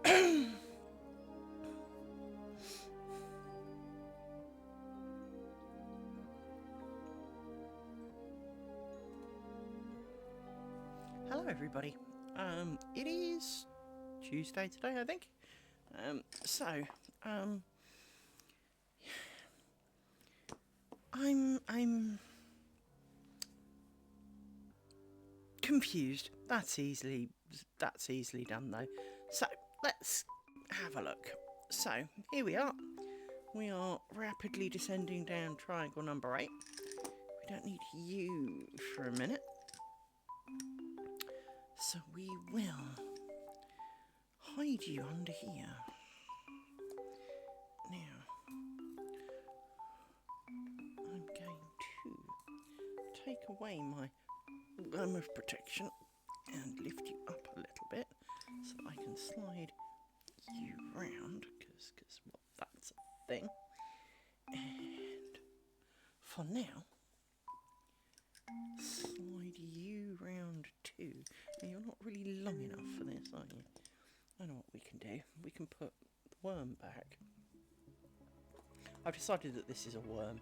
Hello everybody. It is Tuesday today, I think. I'm confused. That's easily done though. So let's have a look. So here we are. We are rapidly descending down triangle number 8. We don't need you for a minute. So we will hide you under here. Now, I'm going to take away my worm of protection and lift you up a little bit so that I can slide you round, because well, that's a thing. And for now, slide you round too. Now, you're not really long enough for this, are you? I know what we can do. We can put the worm back. I've decided that this is a worm.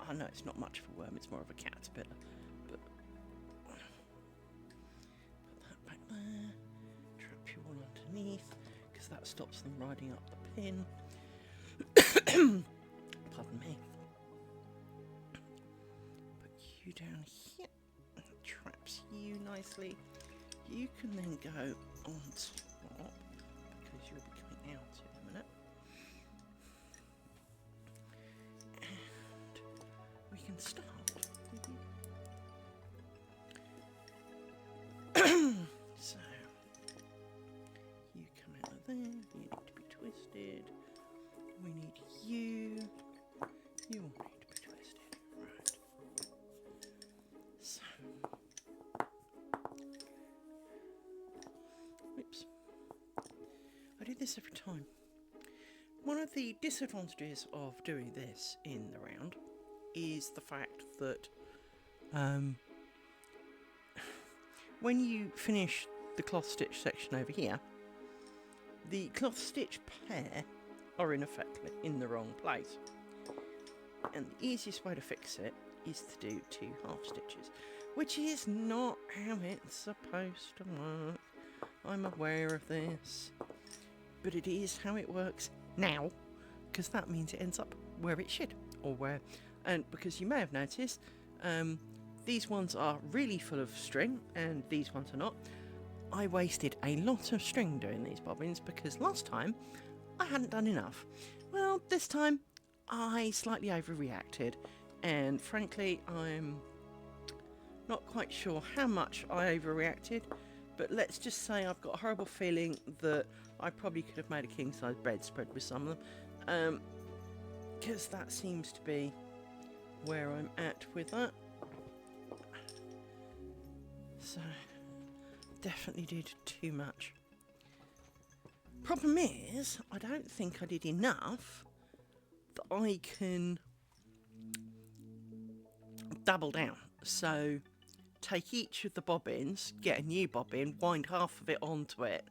I know it's not much of a worm, it's more of a caterpillar. But put that back there. Trap you all underneath, because that stops them riding up the pin. Pardon me. Put you down here. That traps you nicely. You can then go on top, because you'll be coming out in a minute. And we can start. So, you come out of there, you need to be twisted. We need you. You all need to be twisted. Right. So. Oops. I do this every time. One of the disadvantages of doing this in the round is the fact that when you finish the cloth stitch section over here, the cloth stitch pair are in effect in the wrong place. And the easiest way to fix it is to do 2 half stitches, which is not how it's supposed to work. I'm aware of this, but it is how it works now, because that means it ends up where it should, or where, and because you may have noticed, these ones are really full of string, and these ones are not. I wasted a lot of string doing these bobbins, because last time I hadn't done enough. Well, this time I slightly overreacted, and frankly I'm not quite sure how much I overreacted, but let's just say I've got a horrible feeling that I probably could have made a king-size bedspread with some of them, because that seems to be where I'm at with that. So, definitely did too much. Problem is, I don't think I did enough that I can double down. So, take each of the bobbins, get a new bobbin, wind half of it onto it,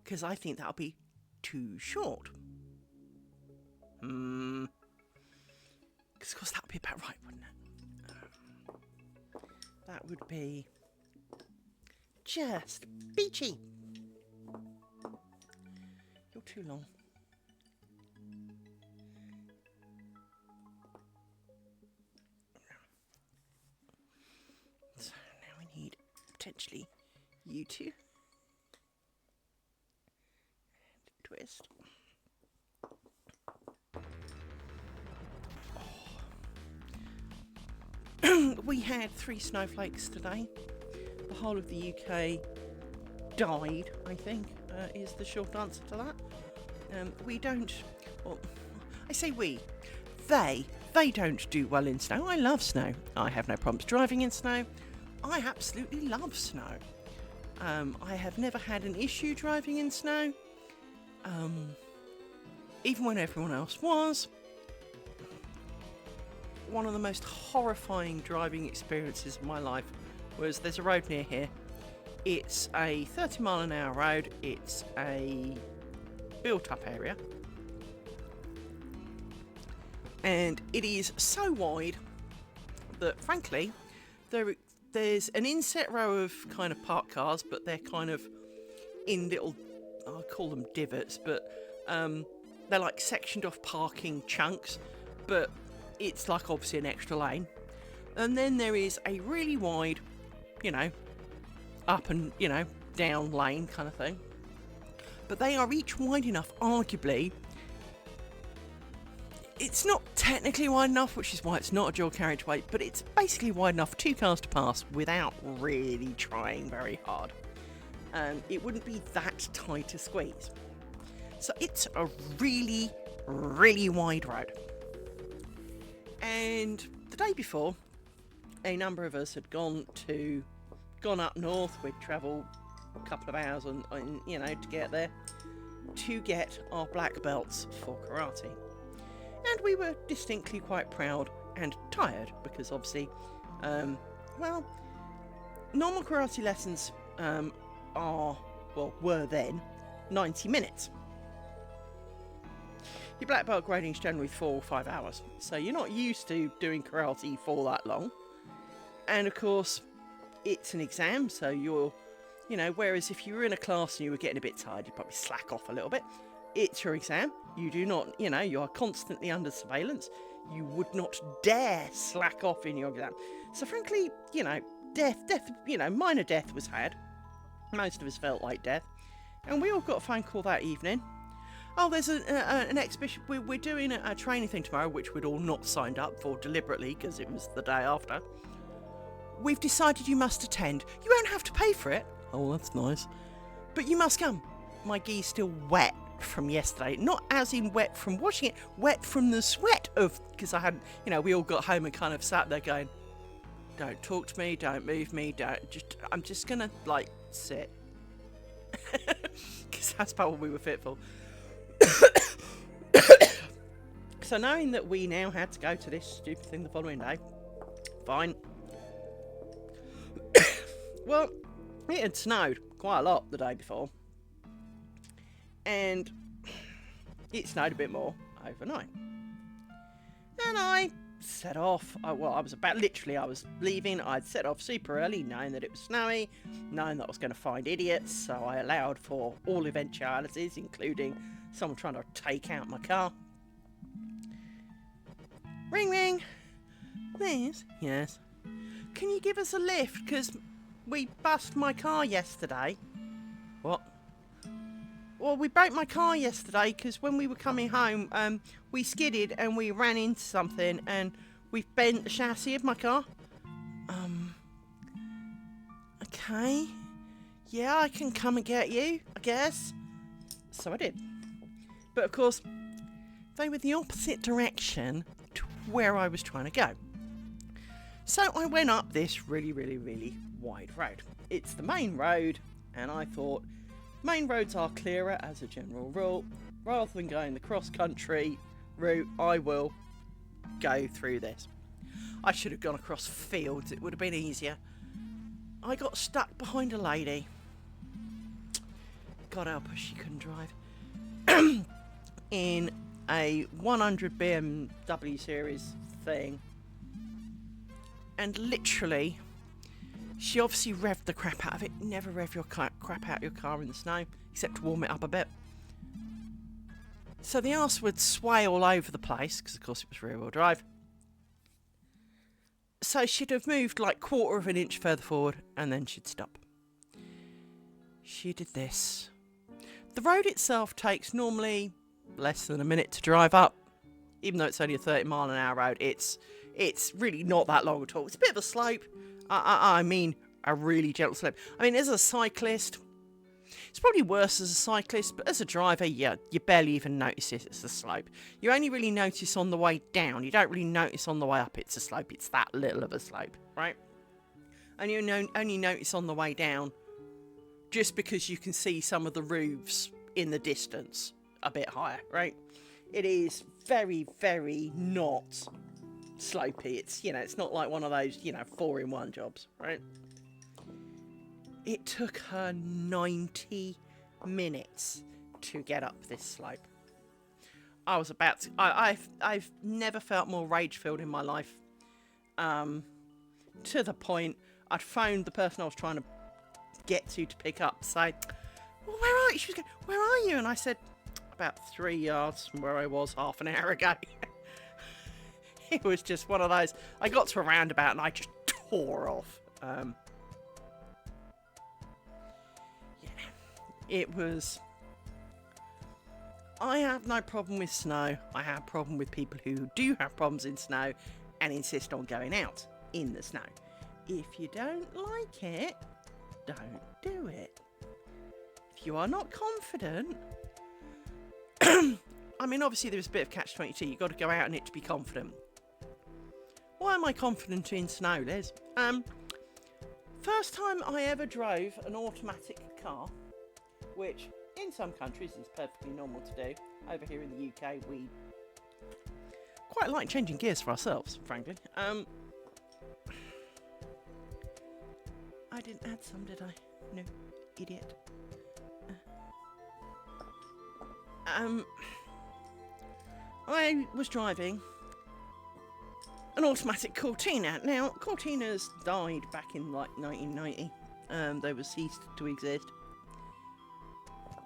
because I think that'll be too short. Because of course that would be about right, wouldn't it? That would be just peachy. You're too long. So now we need potentially you two. And twist. Oh. We had 3 snowflakes today. The whole of the UK died, I think, is the short answer to that. We don't, well, I say we, they don't do well in snow. I love snow. I have no problems driving in snow. I absolutely love snow. I have never had an issue driving in snow, even when everyone else was. One of the most horrifying driving experiences of my life was, there's a road near here. It's a 30 mile an hour road. It's a built-up area. And it is so wide that, frankly, there's an inset row of kind of parked cars, but they're kind of in little, I call them divots, but they're like sectioned off parking chunks, but it's like obviously an extra lane. And then there is a really wide, you know, up and, you know, down lane kind of thing. But they are each wide enough, arguably. It's not technically wide enough, which is why it's not a dual carriageway, but it's basically wide enough for 2 cars to pass without really trying very hard. It wouldn't be that tight a squeeze. So it's a really, really wide road. And the day before, a number of us had gone up north. We'd travel a couple of hours on you know, to get there, to get our black belts for karate. And we were distinctly quite proud and tired because obviously, well, normal karate lessons were then 90 minutes. Your black belt grading is generally 4 or 5 hours, so you're not used to doing karate for that long. And of course, it's an exam, so you're, you know, whereas if you were in a class and you were getting a bit tired, you'd probably slack off a little bit. It's your exam. You do not, you know, you are constantly under surveillance. You would not dare slack off in your exam. So frankly, you know, death, you know, minor death was had. Most of us felt like death. And we all got a phone call that evening. Oh, there's an exhibition. We're doing a training thing tomorrow, which we'd all not signed up for deliberately because it was the day after. We've decided you must attend. You won't have to pay for it. Oh, that's nice. But you must come. My gi's still wet from yesterday. Not as in wet from washing it, wet from the sweat of, because I hadn't, you know, we all got home and kind of sat there going, don't talk to me, don't move me, I'm just gonna, like, sit. Because that's about what we were fit for. So knowing that we now had to go to this stupid thing the following day, fine. Well, it had snowed quite a lot the day before. And it snowed a bit more overnight. And I set off. I was leaving. I'd set off super early, knowing that it was snowy, knowing that I was going to find idiots. So I allowed for all eventualities, including someone trying to take out my car. Ring, ring. Please? Yes. Can you give us a lift? Because we bust my car yesterday. What? Well, we broke my car yesterday because when we were coming home, we skidded and we ran into something and we've bent the chassis of my car. Okay. Yeah, I can come and get you, I guess. So I did. But of course, they were the opposite direction to where I was trying to go. So I went up this really, really, really wide road. It's the main road, and I thought, main roads are clearer as a general rule. Rather than going the cross-country route, I will go through this. I should have gone across fields. It would have been easier. I got stuck behind a lady. God help her, she couldn't drive. In a 100 BMW series thing. And literally, she obviously revved the crap out of it. Never rev your crap out of your car in the snow, except to warm it up a bit. So the arse would sway all over the place, because of course it was rear-wheel drive. So she'd have moved like 1/4 of an inch further forward, and then she'd stop. She did this. The road itself takes normally less than a minute to drive up. Even though it's only a 30-mile-an-hour road, it's really not that long at all. It's a bit of a slope. I mean, a really gentle slope. I mean, as a cyclist, it's probably worse as a cyclist, but as a driver, yeah, you barely even notice it's a slope. You only really notice on the way down. You don't really notice on the way up it's a slope. It's that little of a slope, right? And you only notice on the way down just because you can see some of the roofs in the distance a bit higher, right? It is very, very not slopey. It's, you know, it's not like one of those, you know, 4-in-1 jobs, right? It took her 90 minutes to get up this slope. I was about to... I've never felt more rage-filled in my life. To the point, I'd phoned the person I was trying to get to pick up, say, well, where are you? She was going, where are you? And I said, about 3 yards from where I was half an hour ago. It was just one of those. I got to a roundabout and I just tore off. Yeah, it was... I have no problem with snow. I have a problem with people who do have problems in snow and insist on going out in the snow. If you don't like it, don't do it. If you are not confident... I mean, obviously there's a bit of catch-22. You've got to go out in it to be confident. Why am I confident in snow, Liz? First time I ever drove an automatic car, which in some countries is perfectly normal to do. Over here in the UK, we quite like changing gears for ourselves, frankly. I didn't add some, did I? No, idiot. I was driving an automatic Cortina. Now, Cortinas died back in like 1990. They were ceased to exist.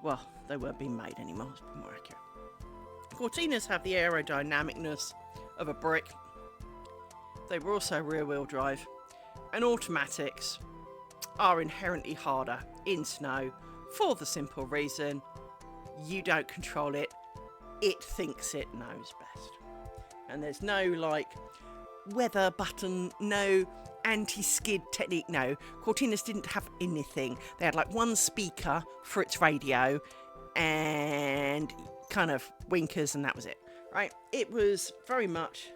Well, they weren't being made anymore, to be more accurate. Cortinas have the aerodynamicness of a brick. They were also rear-wheel drive. And automatics are inherently harder in snow for the simple reason you don't control it. It thinks it knows best. And there's no, like, weather button, no anti-skid technique, no. Cortinas didn't have anything. They had, like, one speaker for its radio and kind of winkers, and that was it, right? It was very much...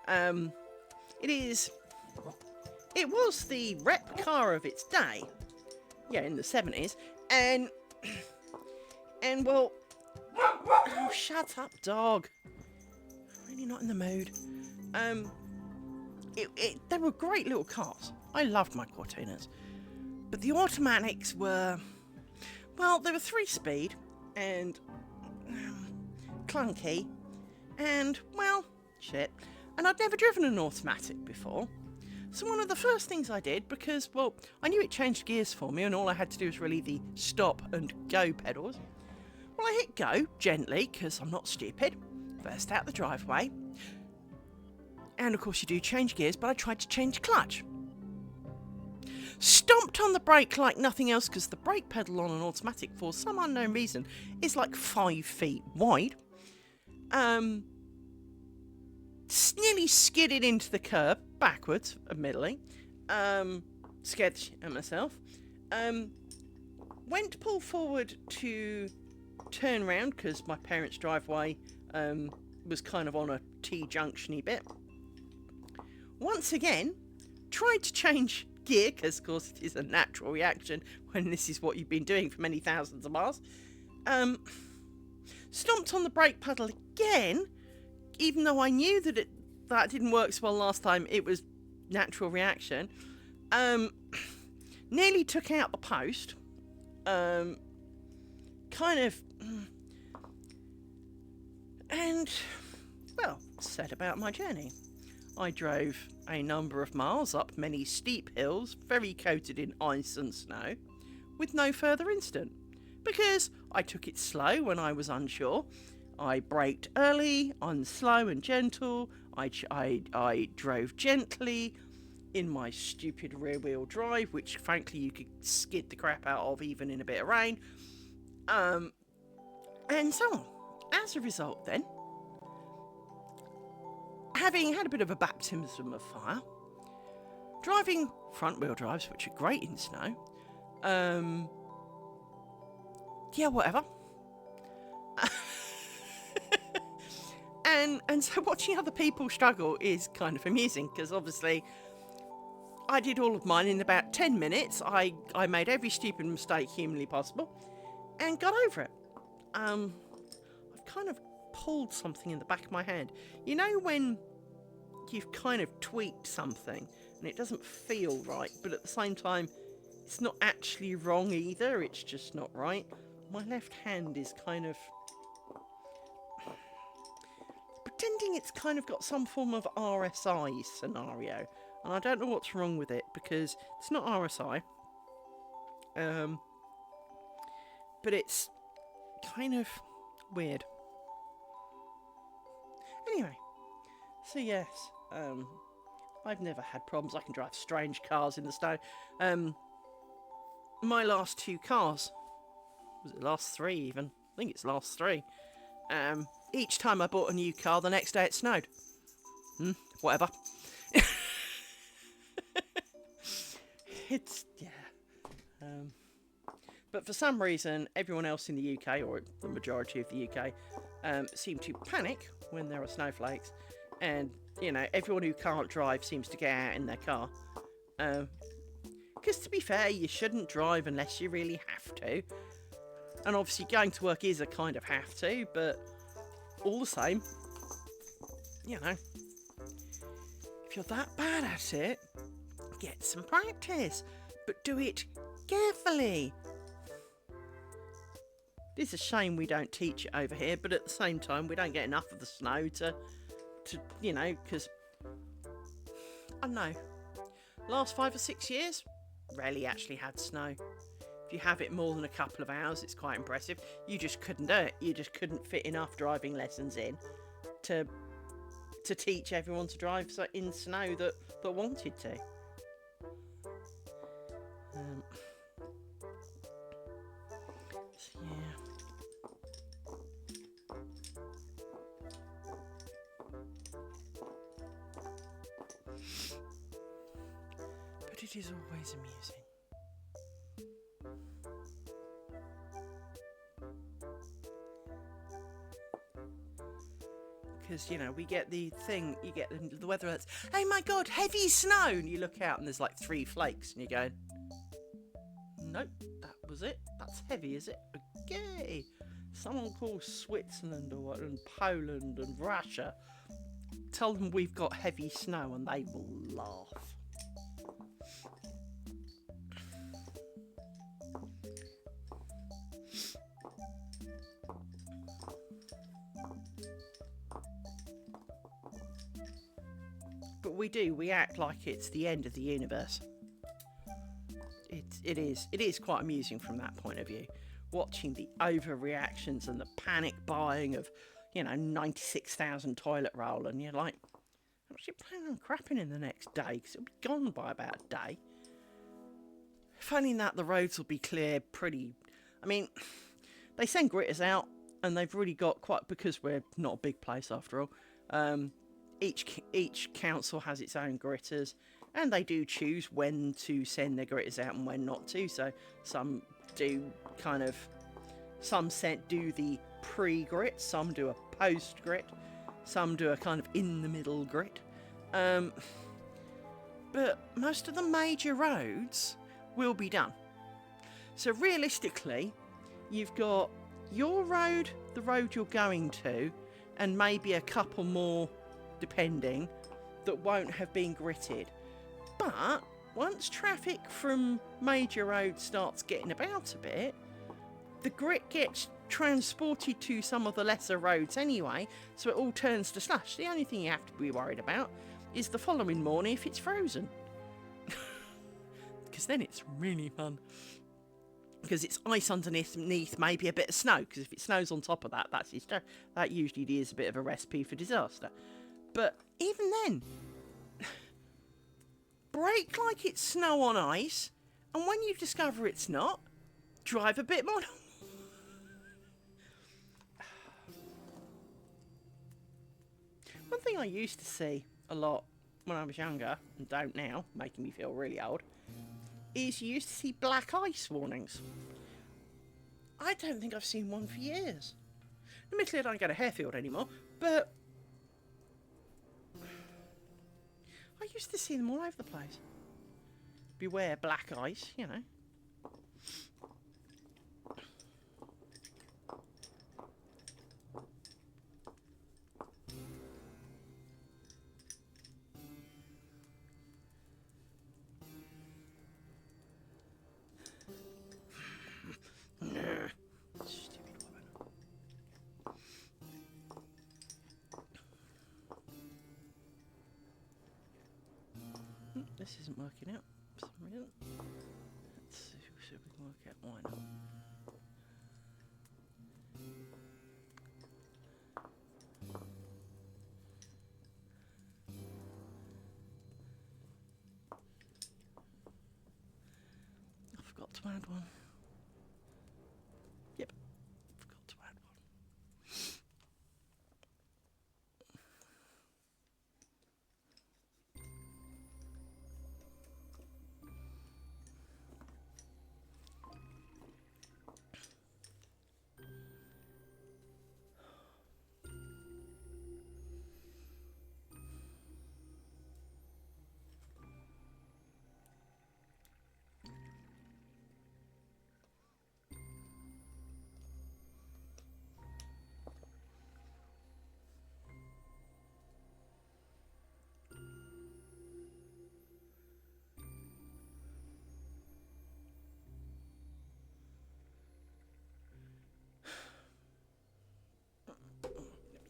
It was the rep car of its day. Yeah, in the 70s. And well... Oh, shut up, dog. Really not in the mood. They were great little cars. I loved my Cortinas. But the automatics were... Well, they were 3-speed and clunky and, well, shit. And I'd never driven an automatic before. So one of the first things I did, because, well, I knew it changed gears for me and all I had to do was really the stop and go pedals. Well, I hit go gently, because I'm not stupid, first out the driveway. And of course you do change gears, but I tried to change clutch. Stomped on the brake like nothing else, because the brake pedal on an automatic, for some unknown reason, is like 5 feet wide. Nearly skidded into the curb, backwards, admittedly. Scared the shit out of myself. Went to pull forward to turn round, because my parents' driveway was kind of on a T-junction-y bit. Once again, tried to change gear, because of course it is a natural reaction when this is what you've been doing for many thousands of miles. Stomped on the brake pedal again, even though I knew that that didn't work so well last time. It was natural reaction. Nearly took out the post. Kind of... And, well, set about my journey. I drove a number of miles up many steep hills, very coated in ice and snow, with no further incident. Because I took it slow when I was unsure. I braked early, on slow and gentle. I drove gently in my stupid rear-wheel drive, which frankly you could skid the crap out of even in a bit of rain. And so on. As a result then, having had a bit of a baptism of fire, driving front-wheel drives, which are great in snow, yeah, whatever. And so watching other people struggle is kind of amusing, because obviously I did all of mine in about 10 minutes. I made every stupid mistake humanly possible and got over it. I've kind of pulled something in the back of my hand. You know when you've kind of tweaked something and it doesn't feel right, but at the same time it's not actually wrong either, it's just not right. my left hand is kind of pretending it's kind of got some form of RSI scenario, and I don't know what's wrong with it because it's not RSI, but it's kind of weird. Anyway, so yes, I've never had problems. I can drive strange cars in the snow. My last 2 cars, was it last 3 even? I think it's last 3. Each time I bought a new car, the next day it snowed. Whatever. It's, yeah. But for some reason, everyone else in the UK, or the majority of the UK, seem to panic when there are snowflakes. And, you know, everyone who can't drive seems to get out in their car. Because to be fair, you shouldn't drive unless you really have to. And obviously going to work is a kind of have to, but all the same, you know, if you're that bad at it, get some practice, but do it carefully. It's a shame we don't teach it over here, but at the same time, we don't get enough of the snow to you know, because, I don't know, last 5 or 6 years, rarely actually had snow. If you have it more than a couple of hours, it's quite impressive. You just couldn't do it. You just couldn't fit enough driving lessons in to teach everyone to drive in snow that wanted to. So yeah. But it is always amusing. Because, you know, we get the thing, you get the weather alerts, oh my god, heavy snow! And you look out and there's like 3 flakes, and you're going, nope, that was it. That's heavy, is it? Okay. Someone call Switzerland and Poland and Russia. Tell them we've got heavy snow and they will laugh. But we act like it's the end of the universe. It is quite amusing from that point of view, watching the overreactions and the panic buying of, you know, 96,000 toilet roll, and you're like, I'm actually planning on crapping in the next day because it'll be gone by about a day. Finding that the roads will be clear pretty. I mean, they send gritters out, and they've really got quite, because we're not a big place after all. Each council has its own gritters, and they do choose when to send their gritters out and when not to. So some do do the pre-grit, some do a post-grit, some do a kind of in-the-middle grit. But most of the major roads will be done. So realistically, you've got your road, the road you're going to, and maybe a couple more, depending, that won't have been gritted. But once traffic from major roads starts getting about a bit, the grit gets transported to some of the lesser roads anyway, so it all turns to slush. The only thing you have to be worried about is the following morning if it's frozen. Because then it's really fun. Because it's ice underneath, maybe a bit of snow. Because if it snows on top of that, that usually is a bit of a recipe for disaster. But even then, brake like it's snow on ice, and when you discover it's not, drive a bit more. One thing I used to see a lot when I was younger, and don't now, making me feel really old, is you used to see black ice warnings. I don't think I've seen one for years. Admittedly, I don't go to Harefield anymore, but I used to see them all over the place. Beware black ice, you know. this isn't working out for some reason. Let's see if we can work out why not. I forgot to add one. Yep, forgot to add one.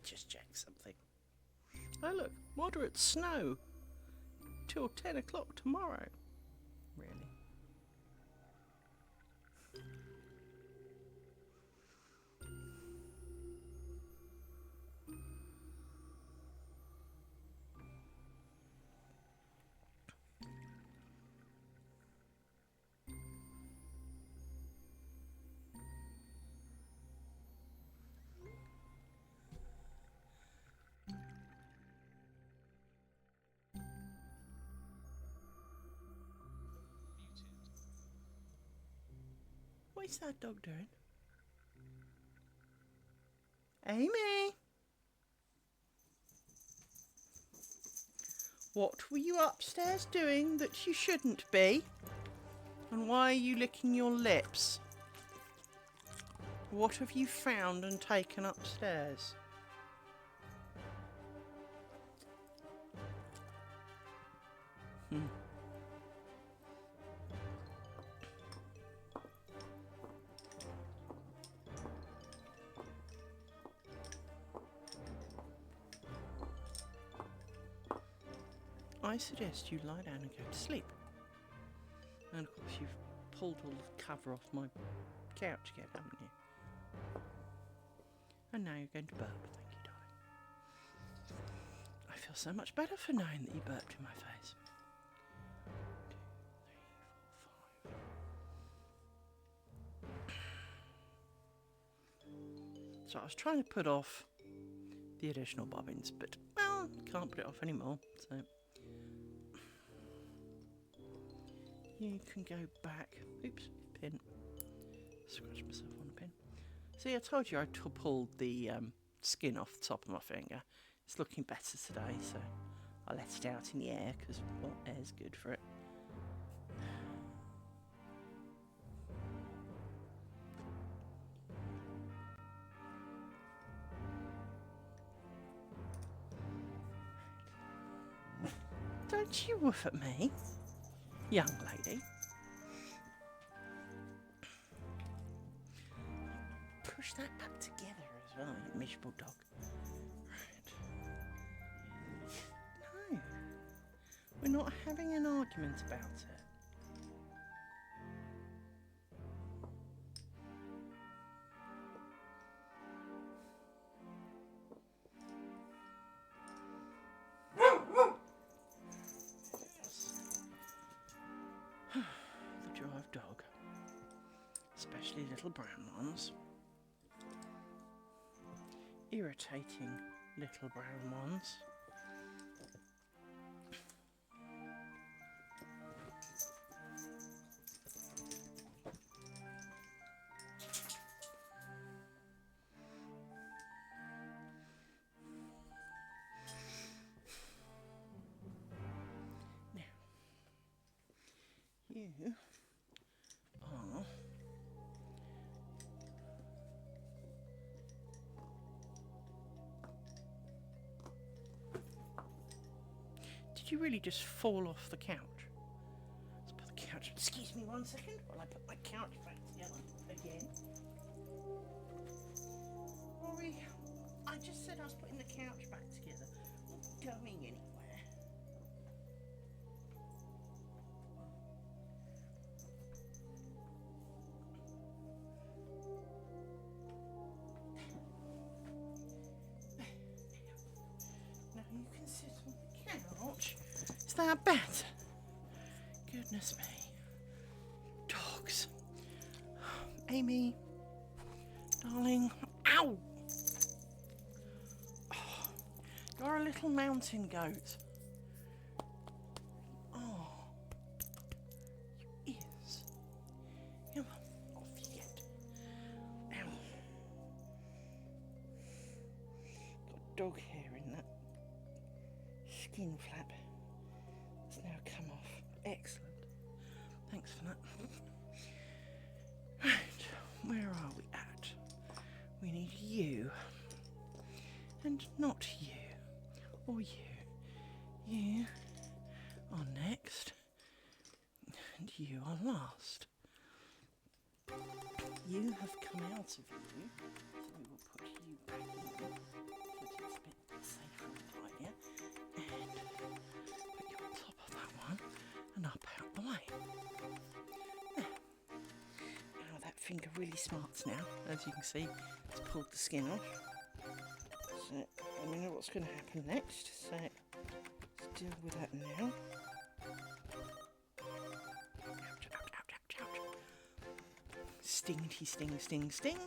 Just check something. Oh look, moderate snow till 10 o'clock tomorrow. Really? What is that dog doing? Amy! What were you upstairs doing that you shouldn't be? And why are you licking your lips? What have you found and taken upstairs? I suggest you lie down and go to sleep. And of course you've pulled all the cover off my couch again, haven't you? And now you're going to burp, thank you, darling. I feel so much better for knowing that you burped in my face. 2, 3, 4, 5. So I was trying to put off the additional bobbins, but, well, can't put it off anymore, so... You can go back. Oops, pin. Scratch myself on a pin. See, I told you I pulled the skin off the top of my finger. It's looking better today, so I let it out in the air because, well, air's good for it. Don't you woof at me, young lady. Push that back together as well, you miserable dog. Right. No. We're not having an argument about it. The joy of dog. Especially little brown ones. Irritating little brown ones. Now, you are... Did you really just fall off the couch? Let's put the couch... Excuse me 1 second while I put my couch back together again. Rory, I just said I was putting the couch back together. I'm not going anywhere. that better? Goodness me. Dogs. Amy. Darling. Ow! Oh, you're a little mountain goat. Oh. Your ears. Come on, off you get. Ow. Got dog hair in that skin flap. It's now come off. Excellent. Thanks for that. Right, where are we at? We need you. And not you. Or you. You are next. And you are last. You have come out of you. So we will put you back in. So it's a bit safer and tidier. And put you on top of that one. And up out the way. There. Now that finger really smarts now. As you can see, it's pulled the skin off. So I know what's going to happen next. So let's deal with that now. Ouch, ouch, ouch, ouch, ouch. Stingy, sting, sting, sting.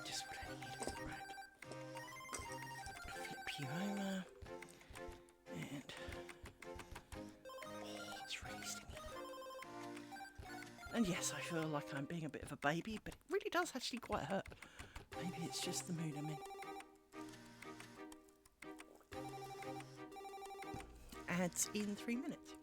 Just what I need. Right. Flip you over. And oh, it's really stingy. And yes, I feel like I'm being a bit of a baby, but it really does actually quite hurt. Maybe it's just the mood I'm in. Ads in 3 minutes.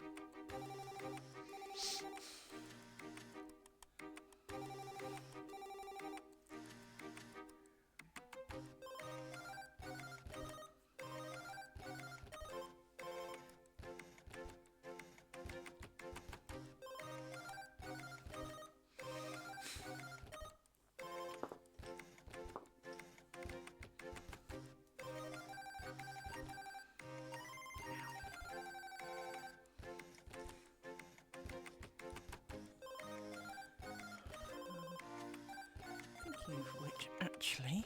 Of which actually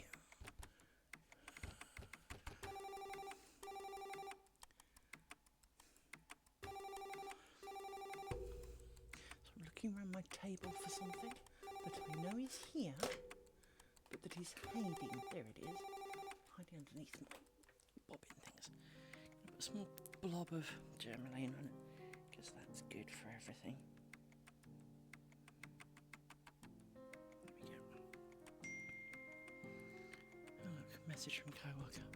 so I'm looking around my table for something that I know is here but that is hiding. There it is, hiding underneath my bobbin things. Put a small blob of germaline on it because that's good for everything. Message from co-worker.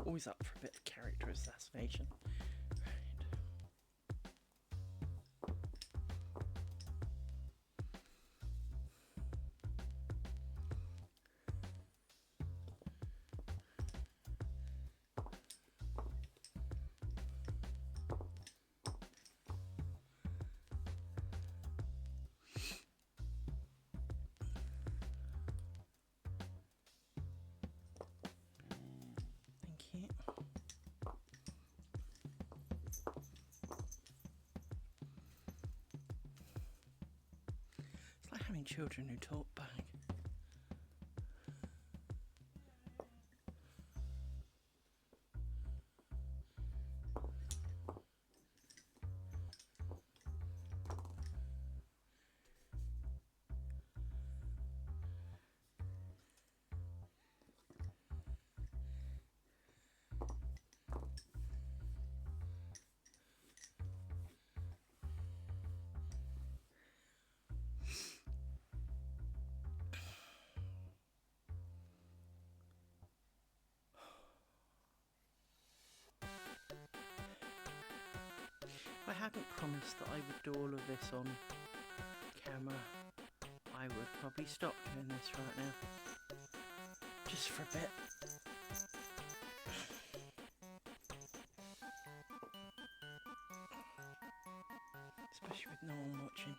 Always up for a bit of character assassination. Having children who talk back. If I hadn't promised that I would do all of this on camera, I would probably stop doing this right now. Just for a bit. Especially with no one watching.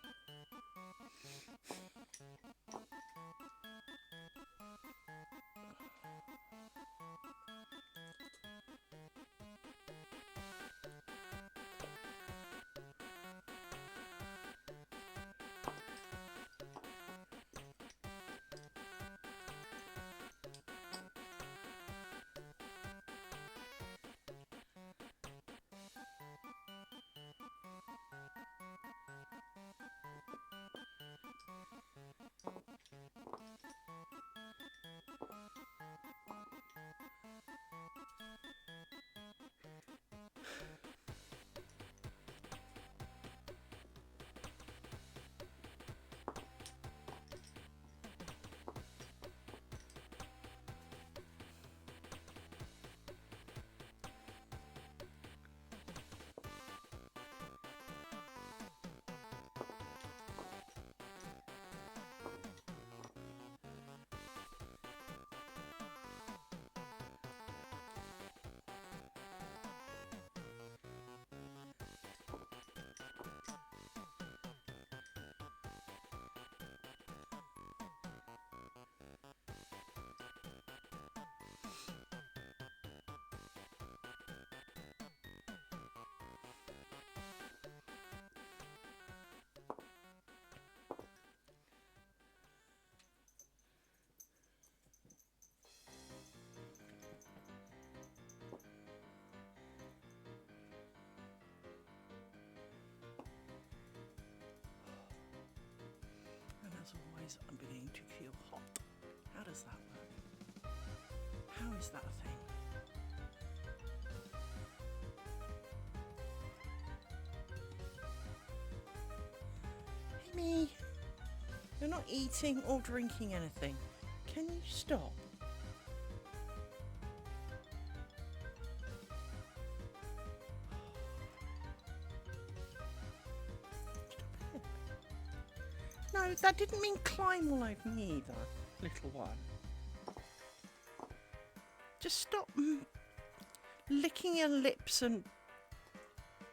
does that work? How is that a thing? Amy, you're not eating or drinking anything. Can you stop? No, that didn't mean climb all over me either, little one. Just stop licking your lips and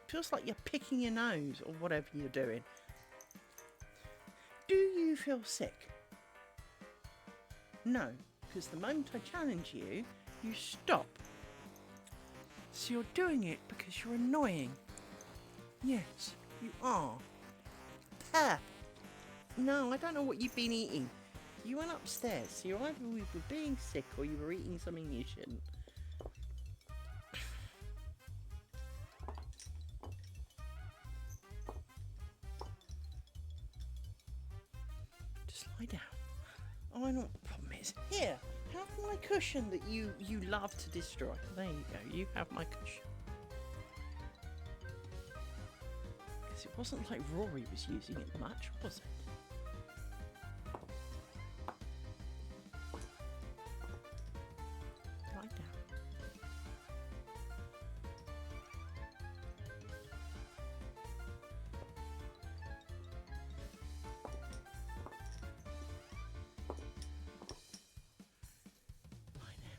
feels like you're picking your nose or whatever you're doing. Do you feel sick? No, because the moment I challenge you, you stop. So you're doing it because you're annoying. Yes, you are. There. No, I don't know what you've been eating. You went upstairs, so you either were being sick or you were eating something you shouldn't. Just lie down. Oh, I know what the problem is. Here, have my cushion that you love to destroy. There you go, you have my cushion. Because it wasn't like Rory was using it much, was it? Lie down. Lie down.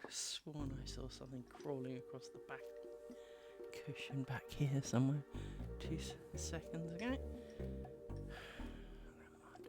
Sworn I saw something crawling across the back cushion back here somewhere 2 seconds ago. Never mind.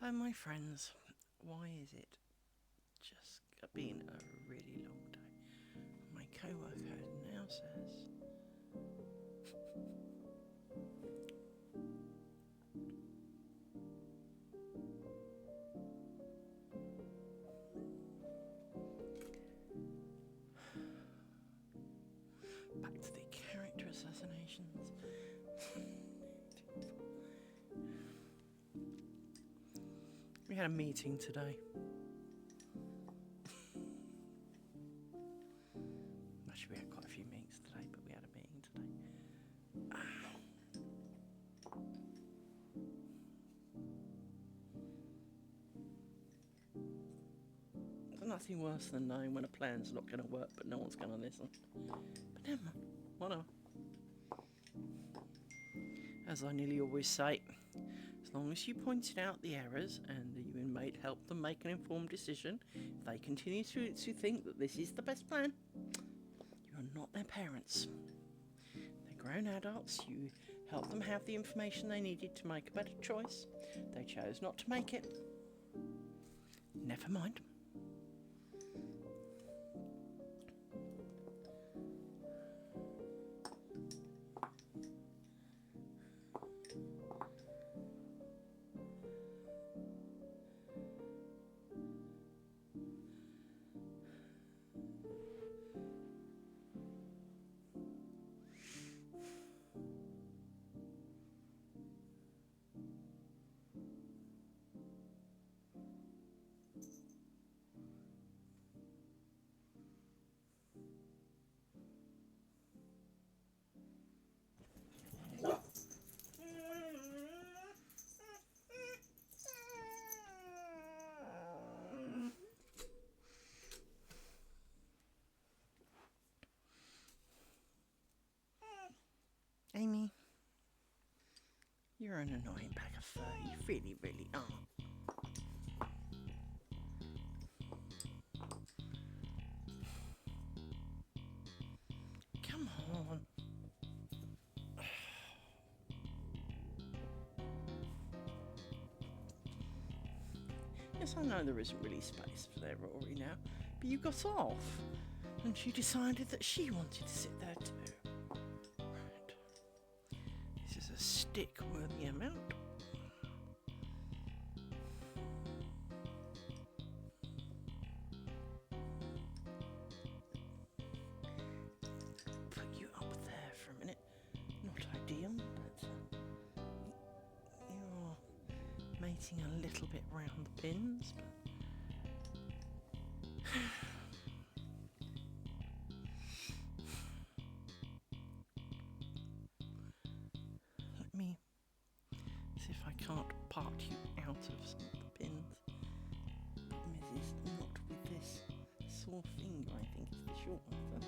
Oh, my friends, why is it just been a really long day? My co-worker now says... Back to the character assassinations. We had a meeting today. That should be nothing worse than knowing when a plan's not going to work, but no one's going to listen. But never mind. Whatever. As I nearly always say, as long as you pointed out the errors and you inmate helped them make an informed decision, if they continue to think that this is the best plan, you are not their parents. They're grown adults. You helped them have the information they needed to make a better choice. They chose not to make it. Never mind. Amy, you're an annoying bag of fur. You really, really are. Come on. Yes, I know there isn't really space for their Rory now, but you got off, and she decided that she wanted to sit there too. A stick-worthy amount. Put you up there for a minute. Not ideal, but you're mating a little bit round the pins. Let me see if I can't part you out of some of the pins. Mrs. Not with this sore finger, I think is the short answer.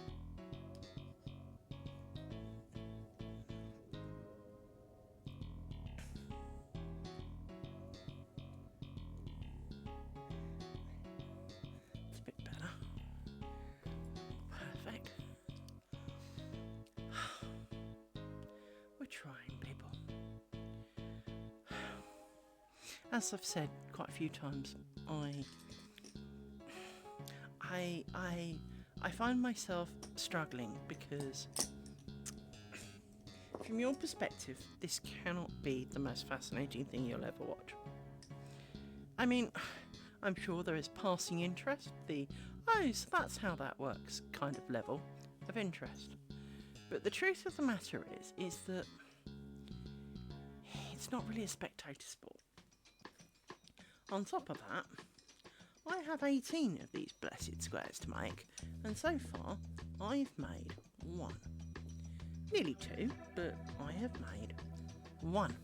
It's a bit better. Perfect. We're trying, people. As I've said quite a few times, I find myself struggling because from your perspective, this cannot be the most fascinating thing you'll ever watch. I mean, I'm sure there is passing interest, oh, so that's how that works kind of level of interest. But the truth of the matter is that it's not really a spectator sport. On top of that, I have 18 of these blessed squares to make, and so far I've made one. Nearly two, but I have made one.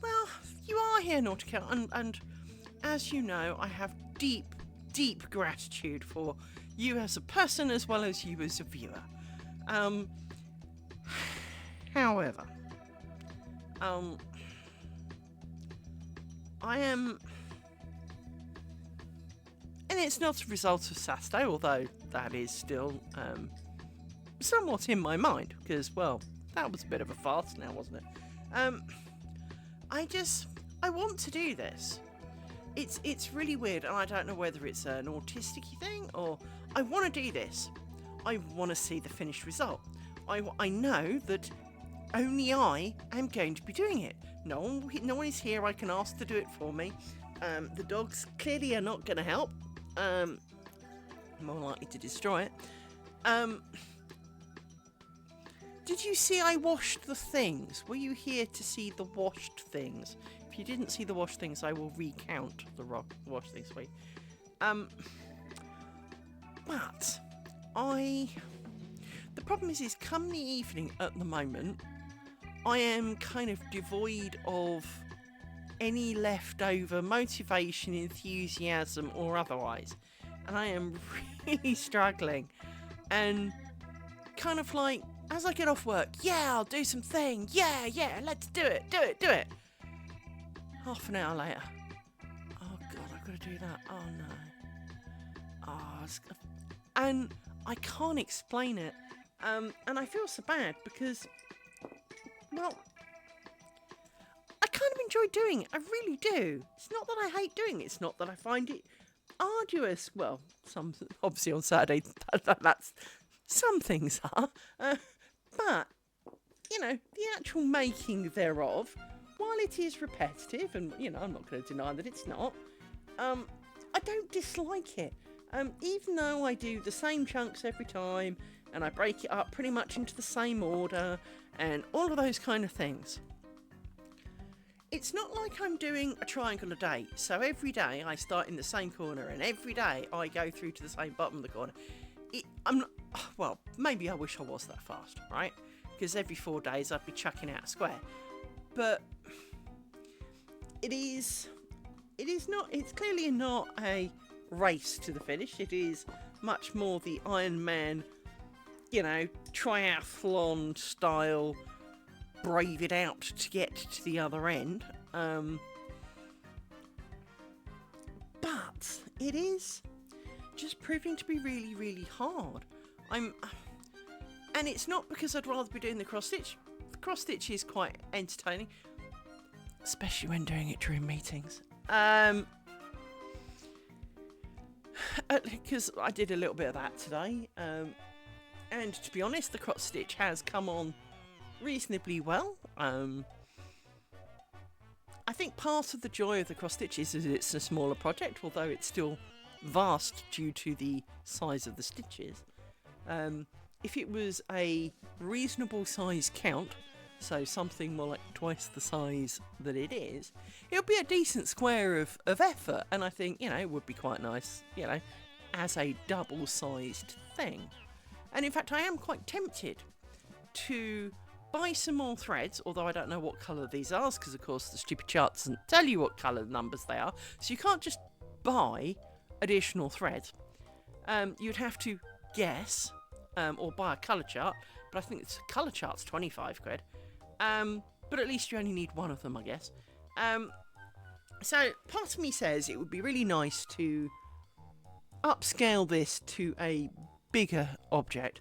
Well, you are here, Nautica, and as you know, I have deep, deep gratitude for you as a person as well as you as a viewer. However, I am, and it's not a result of Saturday, although that is still somewhat in my mind, because, well, that was a bit of a farce now, wasn't it? I want to do this. It's really weird, and I don't know whether it's an autistic-y thing, or I want to do this. I want to see the finished result. I know that only I am going to be doing it. No one is here I can ask to do it for me. The dogs clearly are not going to help. More likely to destroy it. Did you see I washed the things? Were you here to see the washed things? If you didn't see the washed things, I will recount the washed things for you. But the problem is come the evening at the moment, I am kind of devoid of any leftover motivation, enthusiasm, or otherwise. And I am really struggling. And kind of like, as I get off work, yeah, I'll do something. Yeah, let's do it. Half an hour later, oh God, I've got to do that. Oh no. And I can't explain it. And I feel so bad because, well, I kind of enjoy doing it. I really do. It's not that I hate doing it. It's not that I find it arduous. Well, obviously on Saturday, that's some things are. But, you know, the actual making thereof, while it is repetitive, and, you know, I'm not going to deny that it's not, I don't dislike it. Even though I do the same chunks every time, and I break it up pretty much into the same order, and all of those kind of things. It's not like I'm doing a triangle a day, so every day I start in the same corner, and every day I go through to the same bottom of the corner. I'm not, well, maybe I wish I was that fast, right? Because every 4 days I'd be chucking out a square. But it's clearly not a race to the finish. It is much more the Iron Man, you know, triathlon style, brave it out to get to the other end. But it is just proving to be really, really hard. And it's not because I'd rather be doing the cross stitch. The cross stitch is quite entertaining, especially when doing it during meetings. Because I did a little bit of that today. And to be honest, the cross stitch has come on reasonably well. I think part of the joy of the cross stitch is that it's a smaller project, although it's still vast due to the size of the stitches. If it was a reasonable size count, so something more like twice the size that it is, it would be a decent square of effort, and I think, you know, it would be quite nice, you know, as a double-sized thing. And in fact, I am quite tempted to buy some more threads, although I don't know what colour these are, because of course the stupid chart doesn't tell you what colour numbers they are, so you can't just buy additional threads. You'd have to guess, or buy a colour chart, but I think it's colour chart's 25 quid. But at least you only need one of them, I guess. So part of me says it would be really nice to upscale this to a bigger object,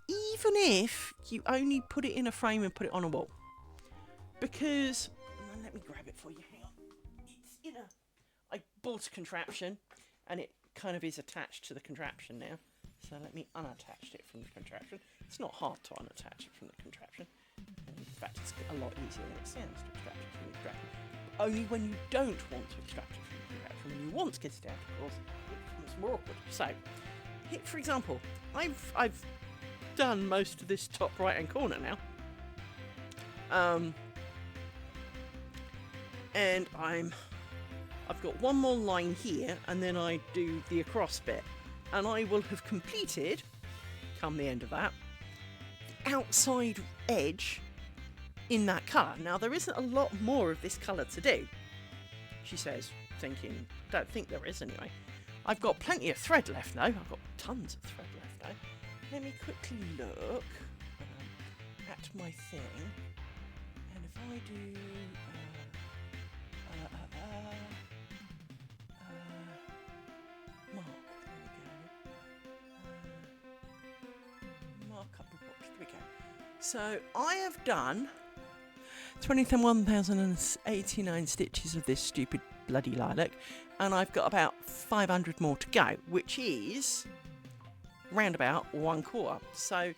even if you only put it in a frame and put it on a wall. Because, let me grab it for you, hang on. It's I bought a contraption, and it kind of is attached to the contraption now. So let me unattach it from the contraption. It's not hard to unattach it from the contraption. In fact, it's a lot easier than it sounds to extract it from the contraption. Only when you don't want to extract it from the contraption. When you want to get it out, of course, it becomes more awkward. So, here, for example, I've done most of this top right-hand corner now. And I've got one more line here, and then I do the across bit. And I will have completed, come the end of that, the outside edge in that colour. Now, there isn't a lot more of this colour to do, she says, thinking, don't think there is anyway. I've got plenty of thread left though. I've got tons of thread left though. Let me quickly look at my thing. And if I do... mark, there we go. Mark up the box, there we go. So, I have done 21,089 stitches of this stupid bloody lilac, and I've got about 500 more to go, which is round about 1/4. So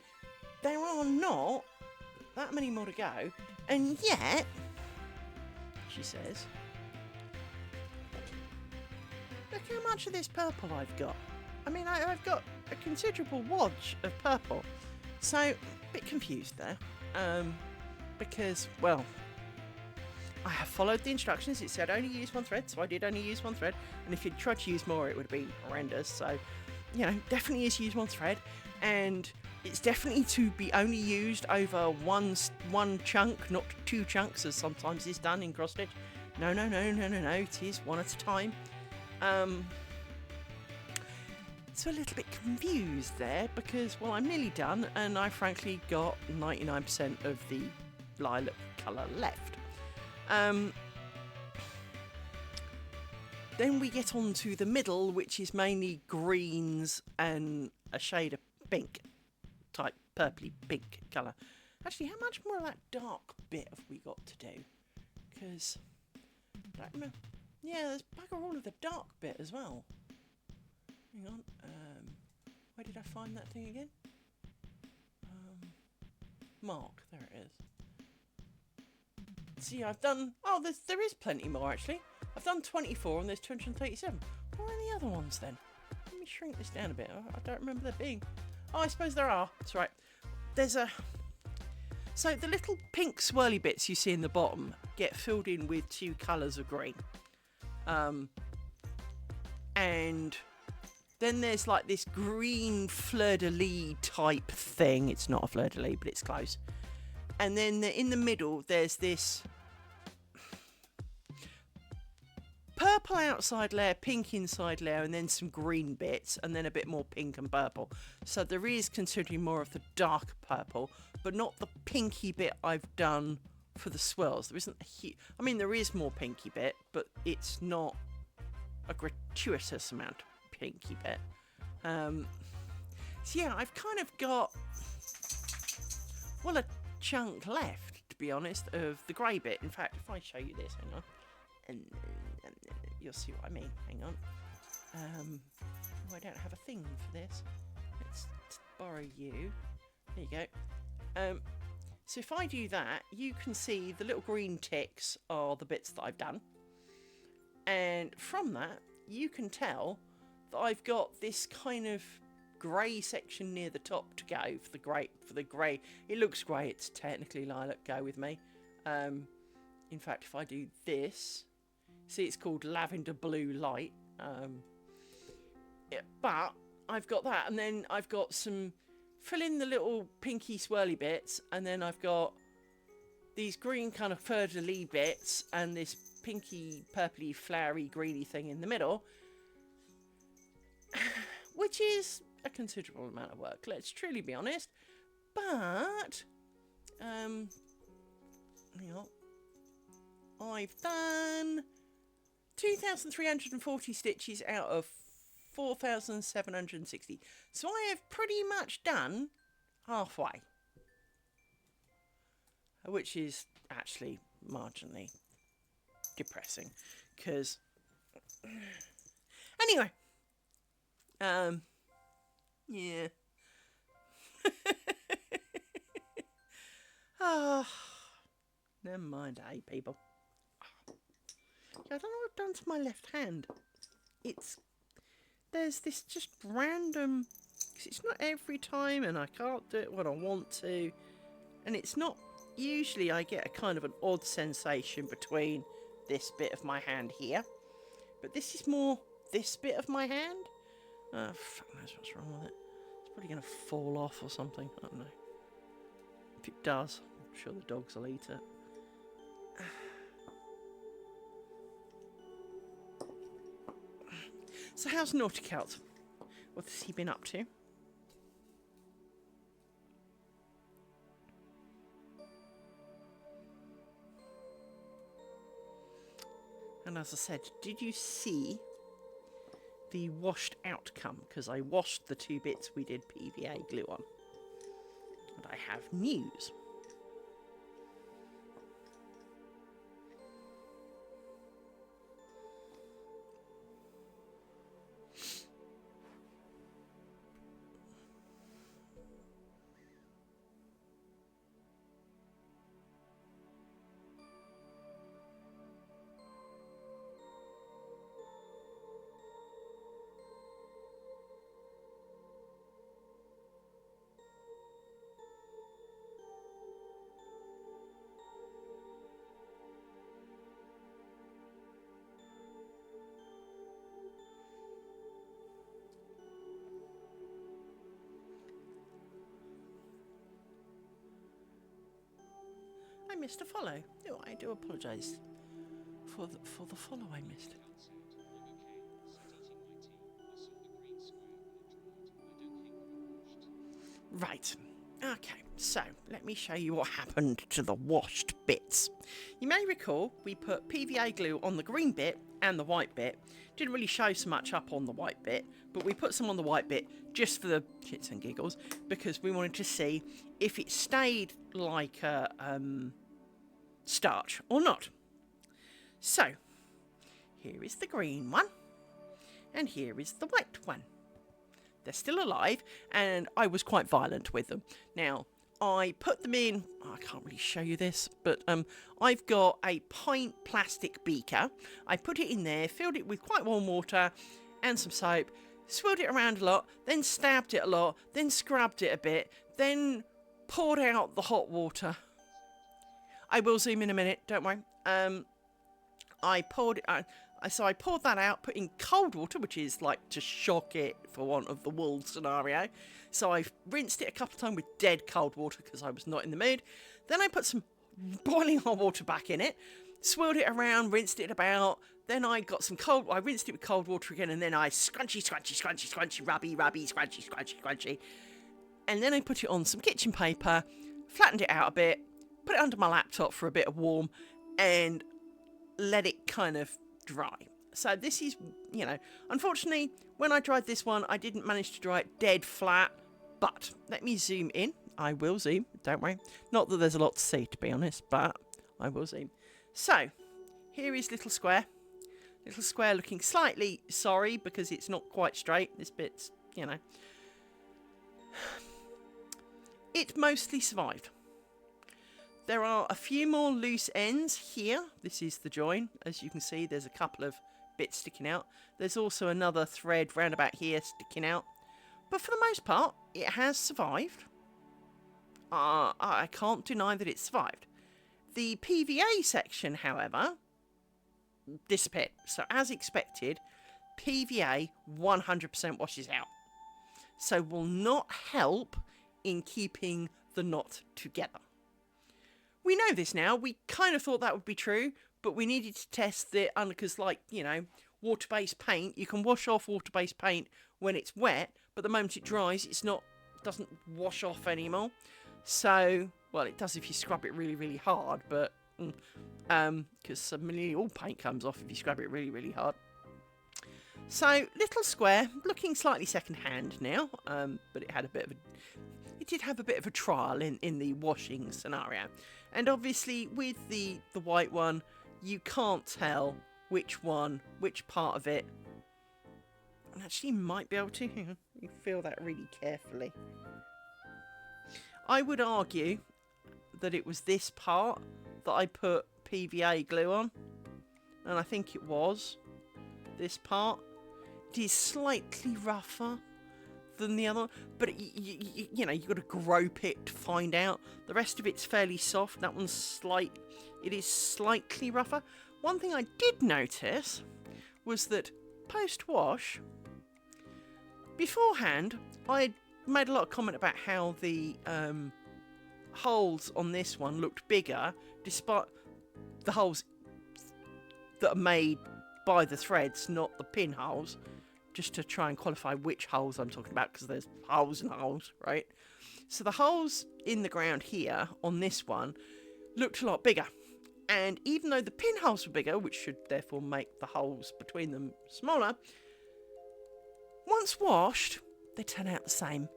there are not that many more to go, and yet, she says, look how much of this purple I've got. I mean, I've got a considerable wodge of purple, so a bit confused there, because, well, I have followed the instructions. It said only use one thread, so I did only use one thread. And if you'd tried to use more, it would have been horrendous. So, you know, definitely is use one thread. And it's definitely to be only used over one chunk, not two chunks, as sometimes is done in cross stitch. No, no, no, no, no, no. It is one at a time. So a little bit confused there because, well, I'm nearly done and I frankly got 99% of the lilac colour left. Then we get on to the middle, which is mainly greens and a shade of pink, type purpley pink colour. Actually, how much more of that dark bit have we got to do? Because, I don't remember. Yeah, there's bugger all of the dark bit as well. Hang on, where did I find that thing again? Mark, there it is. See, I've done, oh, there is plenty more actually. I've done 24 and there's 237. What are the other ones then? Let me shrink this down a bit. I don't remember there being. Oh, I suppose there are. That's right. There's a... So the little pink swirly bits you see in the bottom get filled in with 2 colours of green. And then there's like this green fleur-de-lis type thing. It's not a fleur-de-lis, but it's close. And then in the middle, there's this purple outside layer, pink inside layer, and then some green bits, and then a bit more pink and purple. So there is considerably more of the dark purple, but not the pinky bit I've done for the swirls. There isn't I mean, there is more pinky bit, but it's not a gratuitous amount of pinky bit. So yeah, I've kind of got, well, a chunk left, to be honest, of the grey bit. In fact, if I show you this, hang on, and you'll see what I mean. Hang on. Oh, I don't have a thing for this. Let's borrow you. There you go. So if I do that, you can see the little green ticks are the bits that I've done. And from that, you can tell that I've got this kind of grey section near the top to go for the grey. It looks grey. It's technically lilac. Go with me. In fact, if I do this, see, it's called lavender blue light. Yeah, but I've got that, and then I've got some fill in the little pinky swirly bits, and then I've got these green kind of fleur-de-lis bits and this pinky purpley flowery greeny thing in the middle, which is a considerable amount of work, let's truly be honest. But hang on, I've done 2,340 stitches out of 4,760. So I have pretty much done halfway, which is actually marginally depressing, because anyway, yeah. Oh, never mind, hey people. I don't know what I've done to my left hand. There's this just random, cause it's not every time and I can't do it when I want to, and it's not, usually I get a kind of an odd sensation between this bit of my hand here, but this is more this bit of my hand. Fuck knows what's wrong with it. It's probably going to fall off or something, I don't know. If it does, I'm sure the dogs will eat it. So how's Naughty Cat? What has he been up to? And as I said, did you see the washed outcome? Because I washed the 2 bits we did PVA glue on. And I have news. I missed a follow. Oh, I do apologise for for the follow I missed. Right. Okay, so let me show you what happened to the washed bits. You may recall we put PVA glue on the green bit and the white bit. Didn't really show so much up on the white bit, but we put some on the white bit just for the shits and giggles, because we wanted to see if it stayed like a starch or not. So, here is the green one, and here is the white one. They're still alive, and I was quite violent with them. Now, I put them in, I can't really show you this, but I've got a pint plastic beaker. I put it in there, filled it with quite warm water and some soap, swirled it around a lot, then stabbed it a lot, then scrubbed it a bit, then poured out the hot water. I will zoom in a minute, don't worry. I poured that out, put in cold water, which is like to shock it, for want of the wool scenario. So I rinsed it a couple of times with dead cold water because I was not in the mood. Then I put some boiling hot water back in it, swirled it around, rinsed it about. Then I got some I rinsed it with cold water again, and then I scrunchy, rubby, scrunchy. And then I put it on some kitchen paper, flattened it out a bit, put it under my laptop for a bit of warm, and let it kind of dry. So this is, unfortunately, when I dried this one, I didn't manage to dry it dead flat, but let me zoom in. I will zoom, don't worry. Not that there's a lot to see, to be honest, but I will zoom. So, here is Little Square. Little Square looking slightly sorry because it's not quite straight. This bit's, It mostly survived. There are a few more loose ends here. This is the join. As you can see, there's a couple of bits sticking out. There's also another thread round about here sticking out. But for the most part, it has survived. I can't deny that it survived. The PVA section, however, disappeared. So as expected, PVA 100% washes out. So will not help in keeping the knot together. We know this now. We kind of thought that would be true, but we needed to test it because, water-based paint, you can wash off water-based paint when it's wet, but the moment it dries, doesn't wash off anymore. So, well, it does if you scrub it really, really hard, but because nearly all paint comes off if you scrub it really, really hard. So, Little Square, looking slightly second-hand now, but it did have a bit of a trial in the washing scenario. And obviously, with the white one, you can't tell which part of it. And actually, you might be able to. Hang on, you feel that really carefully. I would argue that it was this part that I put PVA glue on. And I think it was this part. It is slightly rougher than the other, but you've got to grope it to find out. The rest of it's fairly soft. That one's it is slightly rougher. One thing I did notice was that post-wash, beforehand, I had made a lot of comment about how the holes on this one looked bigger, despite the holes that are made by the threads, not the pinholes. Just to try and qualify which holes I'm talking about, because there's holes and holes, right? So the holes in the ground here on this one looked a lot bigger. And even though the pinholes were bigger, which should therefore make the holes between them smaller, once washed, they turn out the same.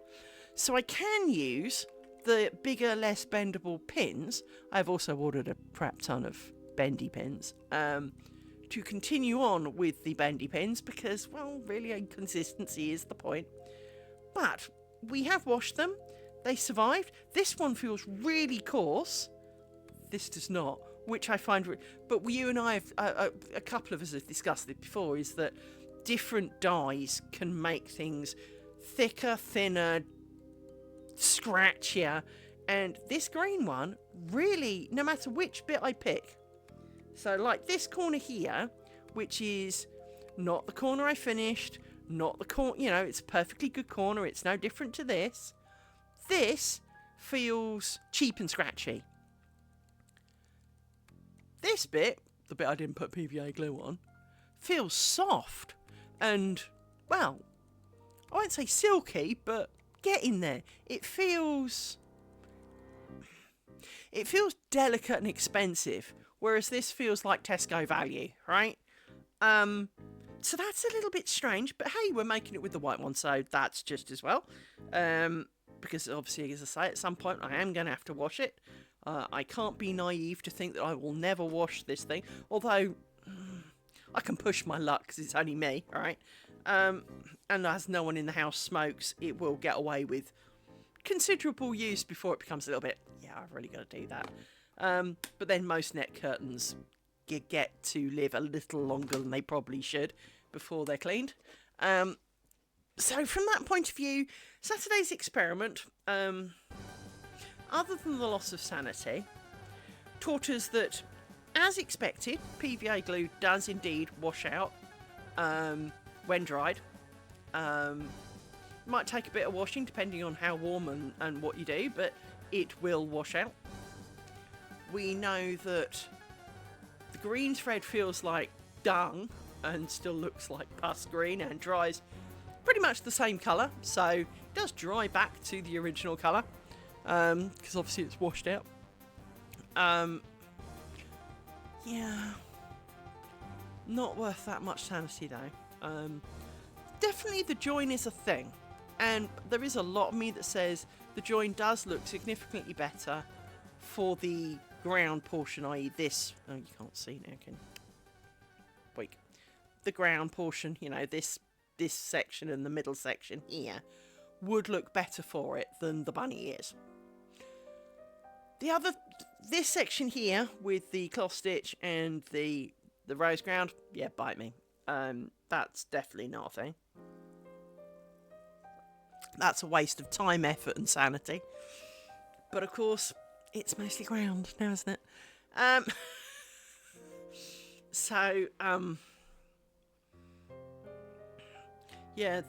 So I can use the bigger, less bendable pins. I've also ordered a crap ton of bendy pins. To continue on with the bendy pins because, well, really inconsistency is the point. But we have washed them. They survived. This one feels really coarse. This does not, which I find... But you and I, a couple of us have discussed it before, is that different dyes can make things thicker, thinner, scratchier. And this green one, really, no matter which bit I pick... So, like this corner here, which is not the corner I finished, not the corner, it's a perfectly good corner, it's no different to this. This feels cheap and scratchy. This bit the bit I didn't put PVA glue on, feels soft and, well, I won't say silky, but get in there. It feels delicate and expensive, whereas this feels like Tesco value, right? So that's a little bit strange, but hey, we're making it with the white one, so that's just as well. Because obviously, as I say, at some point I am going to have to wash it. I can't be naive to think that I will never wash this thing, although I can push my luck because it's only me, right? And as no one in the house smokes, it will get away with considerable use before it becomes a little bit, yeah, I've really got to do that. But then most net curtains get to live a little longer than they probably should before they're cleaned. So from that point of view, Saturday's experiment, other than the loss of sanity, taught us that, as expected, PVA glue does indeed wash out when dried. Might take a bit of washing depending on how warm and what you do, but it will wash out. We know that the green thread feels like dung and still looks like pus green and dries pretty much the same colour, so it does dry back to the original colour because obviously it's washed out. Yeah, not worth that much sanity though. Definitely the join is a thing, and there is a lot of me that says the join does look significantly better for the ground portion, i.e. this. Oh, you can't see now, can you? Wait. The ground portion, you know, this section and the middle section here would look better for it than the bunny ears. This section here with the cloth stitch and the rose ground, yeah, bite me. That's definitely not a thing. That's a waste of time, effort and sanity. But of course, it's mostly ground now, isn't it? Yeah,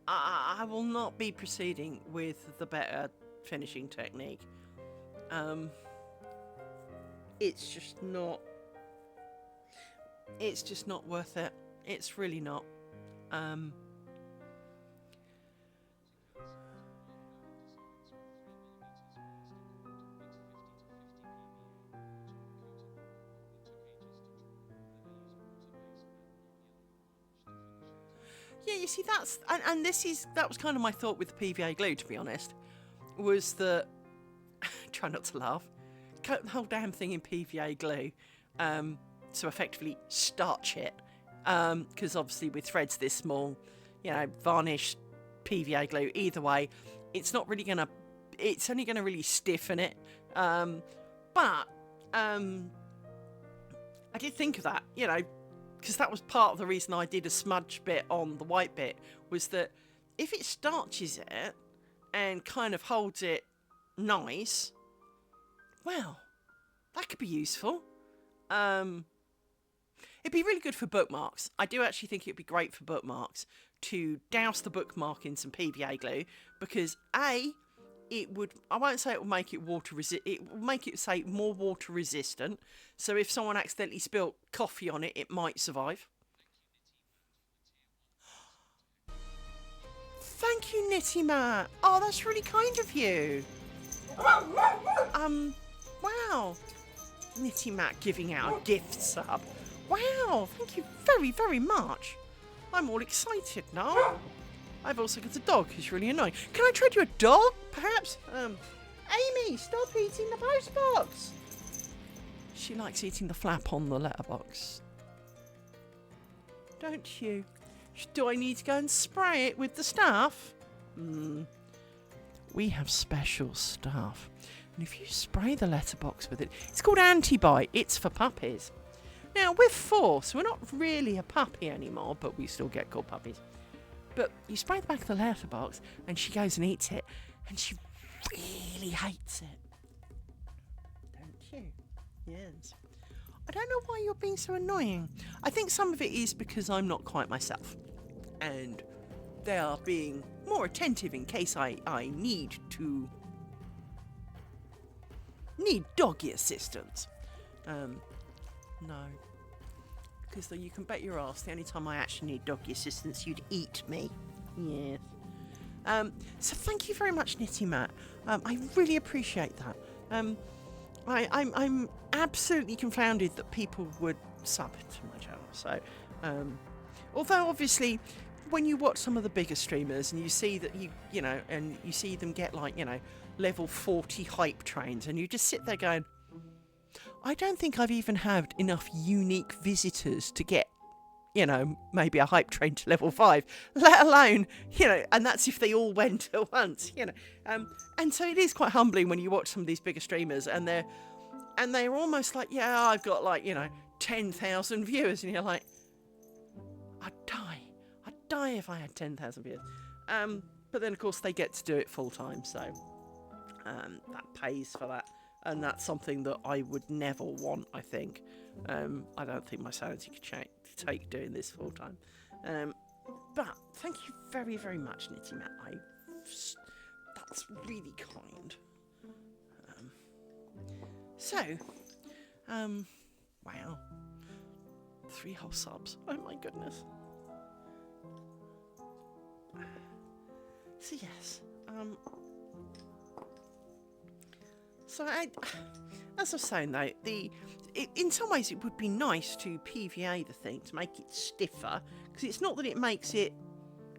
I will not be proceeding with the better finishing technique. It's just not worth it. It's really not. Yeah, you see, that was kind of my thought with the PVA glue, to be honest, was that, try not to laugh, coat the whole damn thing in PVA glue, so effectively starch it, because obviously with threads this small, you know, varnish, PVA glue, either way, it's only going to really stiffen it, but I did think of that, you know, because that was part of the reason I did a smudge bit on the white bit, was that if it starches it and kind of holds it nice, well, that could be useful. It'd be really good for bookmarks. I do actually think it'd be great for bookmarks to douse the bookmark in some PVA glue, because I won't say it will make it it will make it, say, more water resistant, so if someone accidentally spilt coffee on it, it might survive. Thank you, Nitty Matt. Oh, that's really kind of you. Wow. Nitty Matt giving out a gift sub. Wow, thank you very, very much. I'm all excited now. I've also got a dog who's really annoying. Can I trade you a dog, perhaps? Amy, stop eating the postbox. She likes eating the flap on the letterbox. Don't you? Do I need to go and spray it with the stuff? We have special stuff. And if you spray the letterbox with it, it's called anti-bite. It's for puppies. Now, we're 4, so we're not really a puppy anymore, but we still get called puppies. But you spray the back of the letterbox, and she goes and eats it, and she really hates it. Don't you? Yes. I don't know why you're being so annoying. I think some of it is because I'm not quite myself, and they are being more attentive in case I need to need doggy assistance. No. Because you can bet your ass the only time I actually need doggy assistance, you'd eat me. Yes. So thank you very much, Nitty Matt. I really appreciate that. I'm absolutely confounded that people would sub to my channel. So, although obviously, when you watch some of the bigger streamers and you see that you know, and you see them get like, you know, level 40 hype trains, and you just sit there going, I don't think I've even had enough unique visitors to get, you know, maybe a hype train to level 5, let alone, you know, and that's if they all went at once, you know. And so it is quite humbling when you watch some of these bigger streamers and they're almost like, yeah, I've got like, you know, 10,000 viewers, and you're like, I'd die if I had 10,000 viewers. But then of course they get to do it full time, so that pays for that. And that's something that I would never want, I think. I don't think my sanity could take doing this full time. But thank you very, very much, Nitty Matt. That's really kind. Wow. 3 whole subs. Oh my goodness. So yes. So as I was saying though, in some ways it would be nice to PVA the thing to make it stiffer, because it's not that it makes it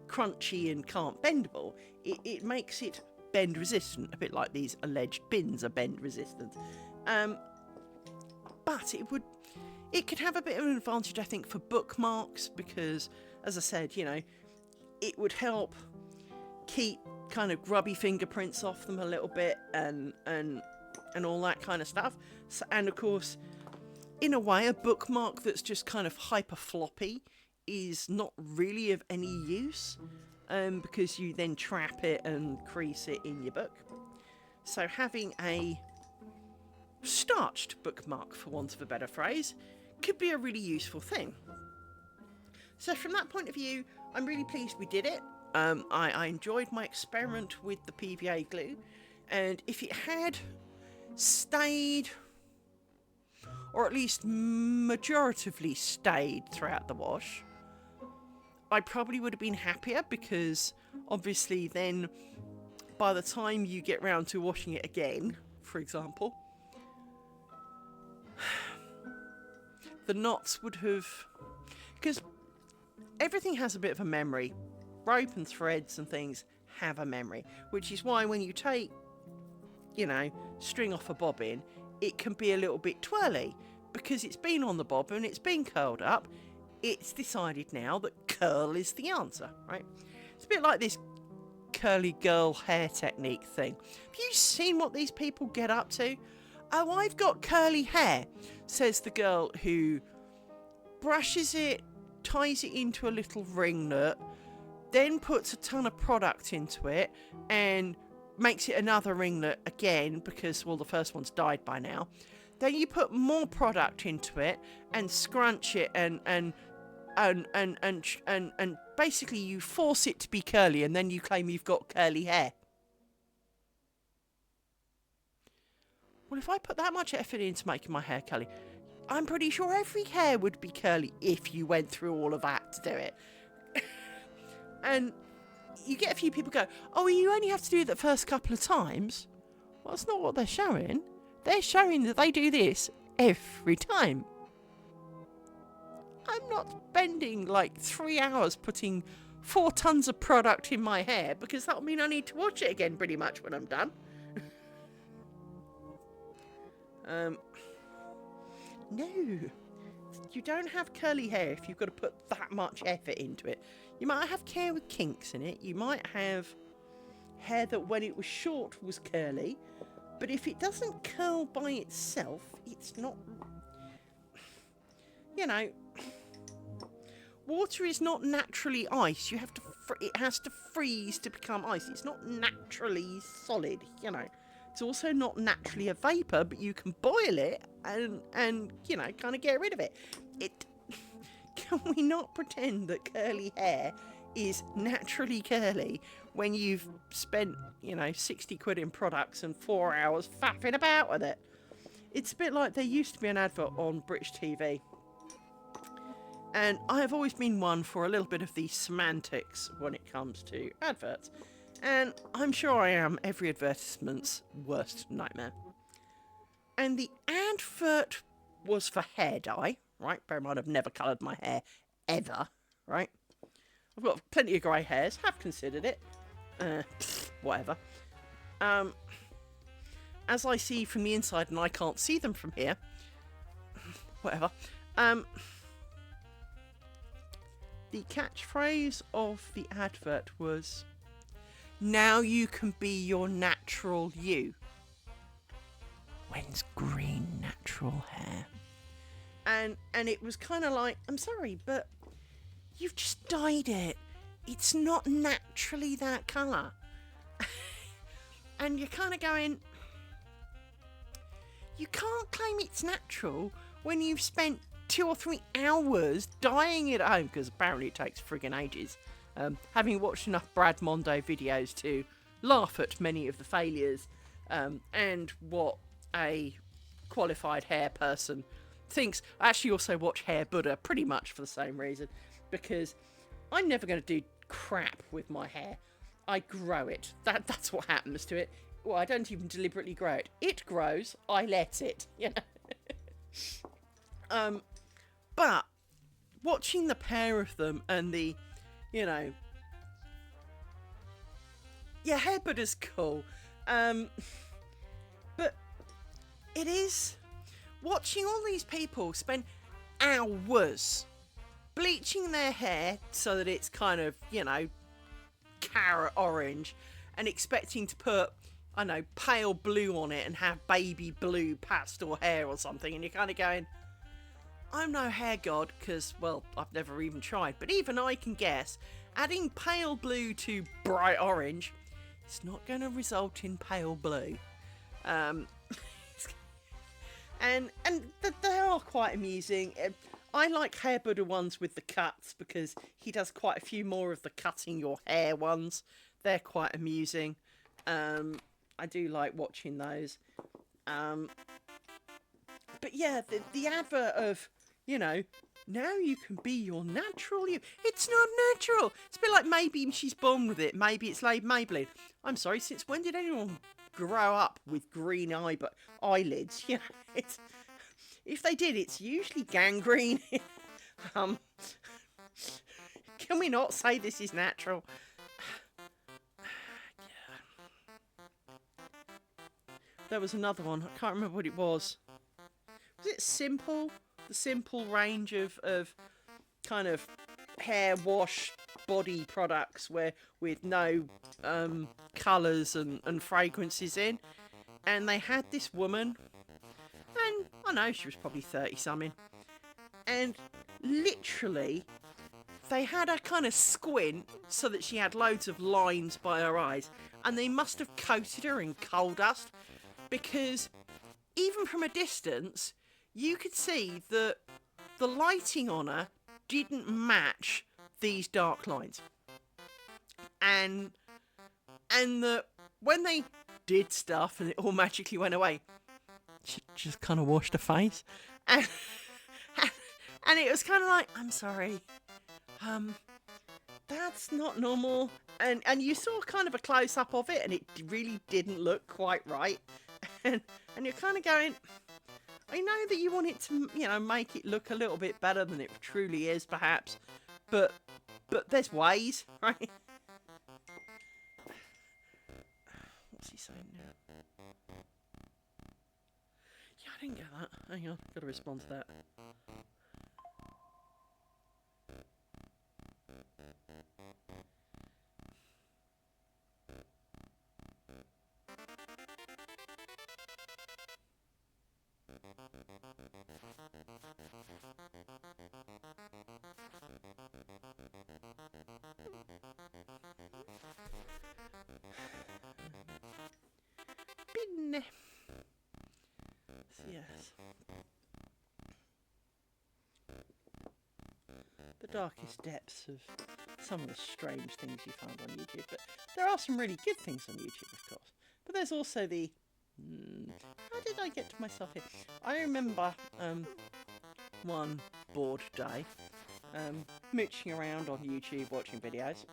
crunchy and can't bendable, it makes it bend resistant, a bit like these alleged bins are bend resistant. But it could have a bit of an advantage, I think, for bookmarks, because as I said, you know, it would help keep kind of grubby fingerprints off them a little bit, and all that kind of stuff. So, and of course, in a way, a bookmark that's just kind of hyper floppy is not really of any use, because you then trap it and crease it in your book. So having a starched bookmark, for want of a better phrase, could be a really useful thing. So from that point of view, I'm really pleased we did it. I enjoyed my experiment with the PVA glue, and if it had stayed, or at least majoritively stayed throughout the wash, I probably would have been happier, because obviously then by the time you get round to washing it again, for example, the knots would have, because everything has a bit of a memory. Rope and threads and things have a memory, which is why when you take, you know, string off a bobbin, it can be a little bit twirly, because it's been on the bobbin, it's been curled up, it's decided now that curl is the answer, right? It's a bit like this curly girl hair technique thing. Have you seen what these people get up to? Oh, I've got curly hair, says the girl who brushes it, ties it into a little ringlet, then puts a ton of product into it and makes it another ringlet again, because, well, the first one's died by now. Then you put more product into it and scrunch it and basically you force it to be curly, and then you claim you've got curly hair. Well, if I put that much effort into making my hair curly, I'm pretty sure every hair would be curly if you went through all of that to do it. And you get a few people go, oh, you only have to do it the first couple of times. Well, that's not what they're showing. They're showing that they do this every time. I'm not spending like 3 hours putting 4 tons of product in my hair, because that'll mean I need to wash it again pretty much when I'm done. No, you don't have curly hair if you've got to put that much effort into it. You might have hair with kinks in it. You might have hair that when it was short was curly, but if it doesn't curl by itself, it's not, you know, water is not naturally ice. You have to, it has to freeze to become ice. It's not naturally solid, you know. It's also not naturally a vapour, but you can boil it and you know, kind of get rid of it. Can we not pretend that curly hair is naturally curly when you've spent, 60 quid in products and 4 hours faffing about with it. It's a bit like there used to be an advert on British TV. And I have always been one for a little bit of the semantics when it comes to adverts. And I'm sure I am every advertisement's worst nightmare. And the advert was for hair dye, right? Bear in mind I've never coloured my hair ever, right? I've got plenty of grey hairs, have considered it. Whatever. As I see from the inside and I can't see them from here. Whatever. The catchphrase of the advert was, "Now you can be your natural you." When's green natural hair? And it was kind of like, I'm sorry, but you've just dyed it. It's not naturally that colour. And you're kind of going, you can't claim it's natural when you've spent 2 or 3 hours dyeing it at home, because apparently it takes friggin' ages. Having watched enough Brad Mondo videos to laugh at many of the failures and what a qualified hair person thinks. I actually also watch Hair Buddha pretty much for the same reason, because I'm never going to do crap with my hair. I grow it. That's what happens to it. Well, I don't even deliberately grow it. It grows. I let it. But watching the pair of them and the, yeah, Hair Buddha's cool. But it is watching all these people spend hours bleaching their hair so that it's kind of, carrot orange, and expecting to put, I don't know, pale blue on it and have baby blue pastel hair or something, and you're kind of going, I'm no hair god, because, well, I've never even tried, but even I can guess, adding pale blue to bright orange, it's not going to result in pale blue. And they are quite amusing. I like Hair Buddha ones with the cuts, because he does quite a few more of the cutting your hair ones. They're quite amusing. I do like watching those. But yeah, the advert of, now you can be your natural you. It's not natural. It's a bit like maybe she's born with it. Maybe it's like Maybelline. I'm sorry, since when did anyone grow up with green eyelids? If they did, it's usually gangrene. Can we not say this is natural? There was another one. I can't remember what it was. Was it Simple? The Simple range of kind of hair wash body products with no colours and fragrances in. And they had this woman, and I know she was probably 30-something, and literally they had her kind of squint so that she had loads of lines by her eyes, and they must have coated her in coal dust, because even from a distance you could see that the lighting on her didn't match these dark lines, and that when they did stuff and it all magically went away, she just kind of washed her face, and it was kind of like, I'm sorry, that's not normal, and you saw kind of a close-up of it, and it really didn't look quite right, and you're kind of going, I know that you want it to, make it look a little bit better than it truly is, perhaps, but there's ways, right? What's he saying now? Yeah, I didn't get that. Hang on, I've got to respond to that. Bin. Yes. The darkest depths of some of the strange things you find on YouTube, but there are some really good things on YouTube, of course. But there's also the, how did I get to myself here? I remember one bored day, mooching around on YouTube watching videos,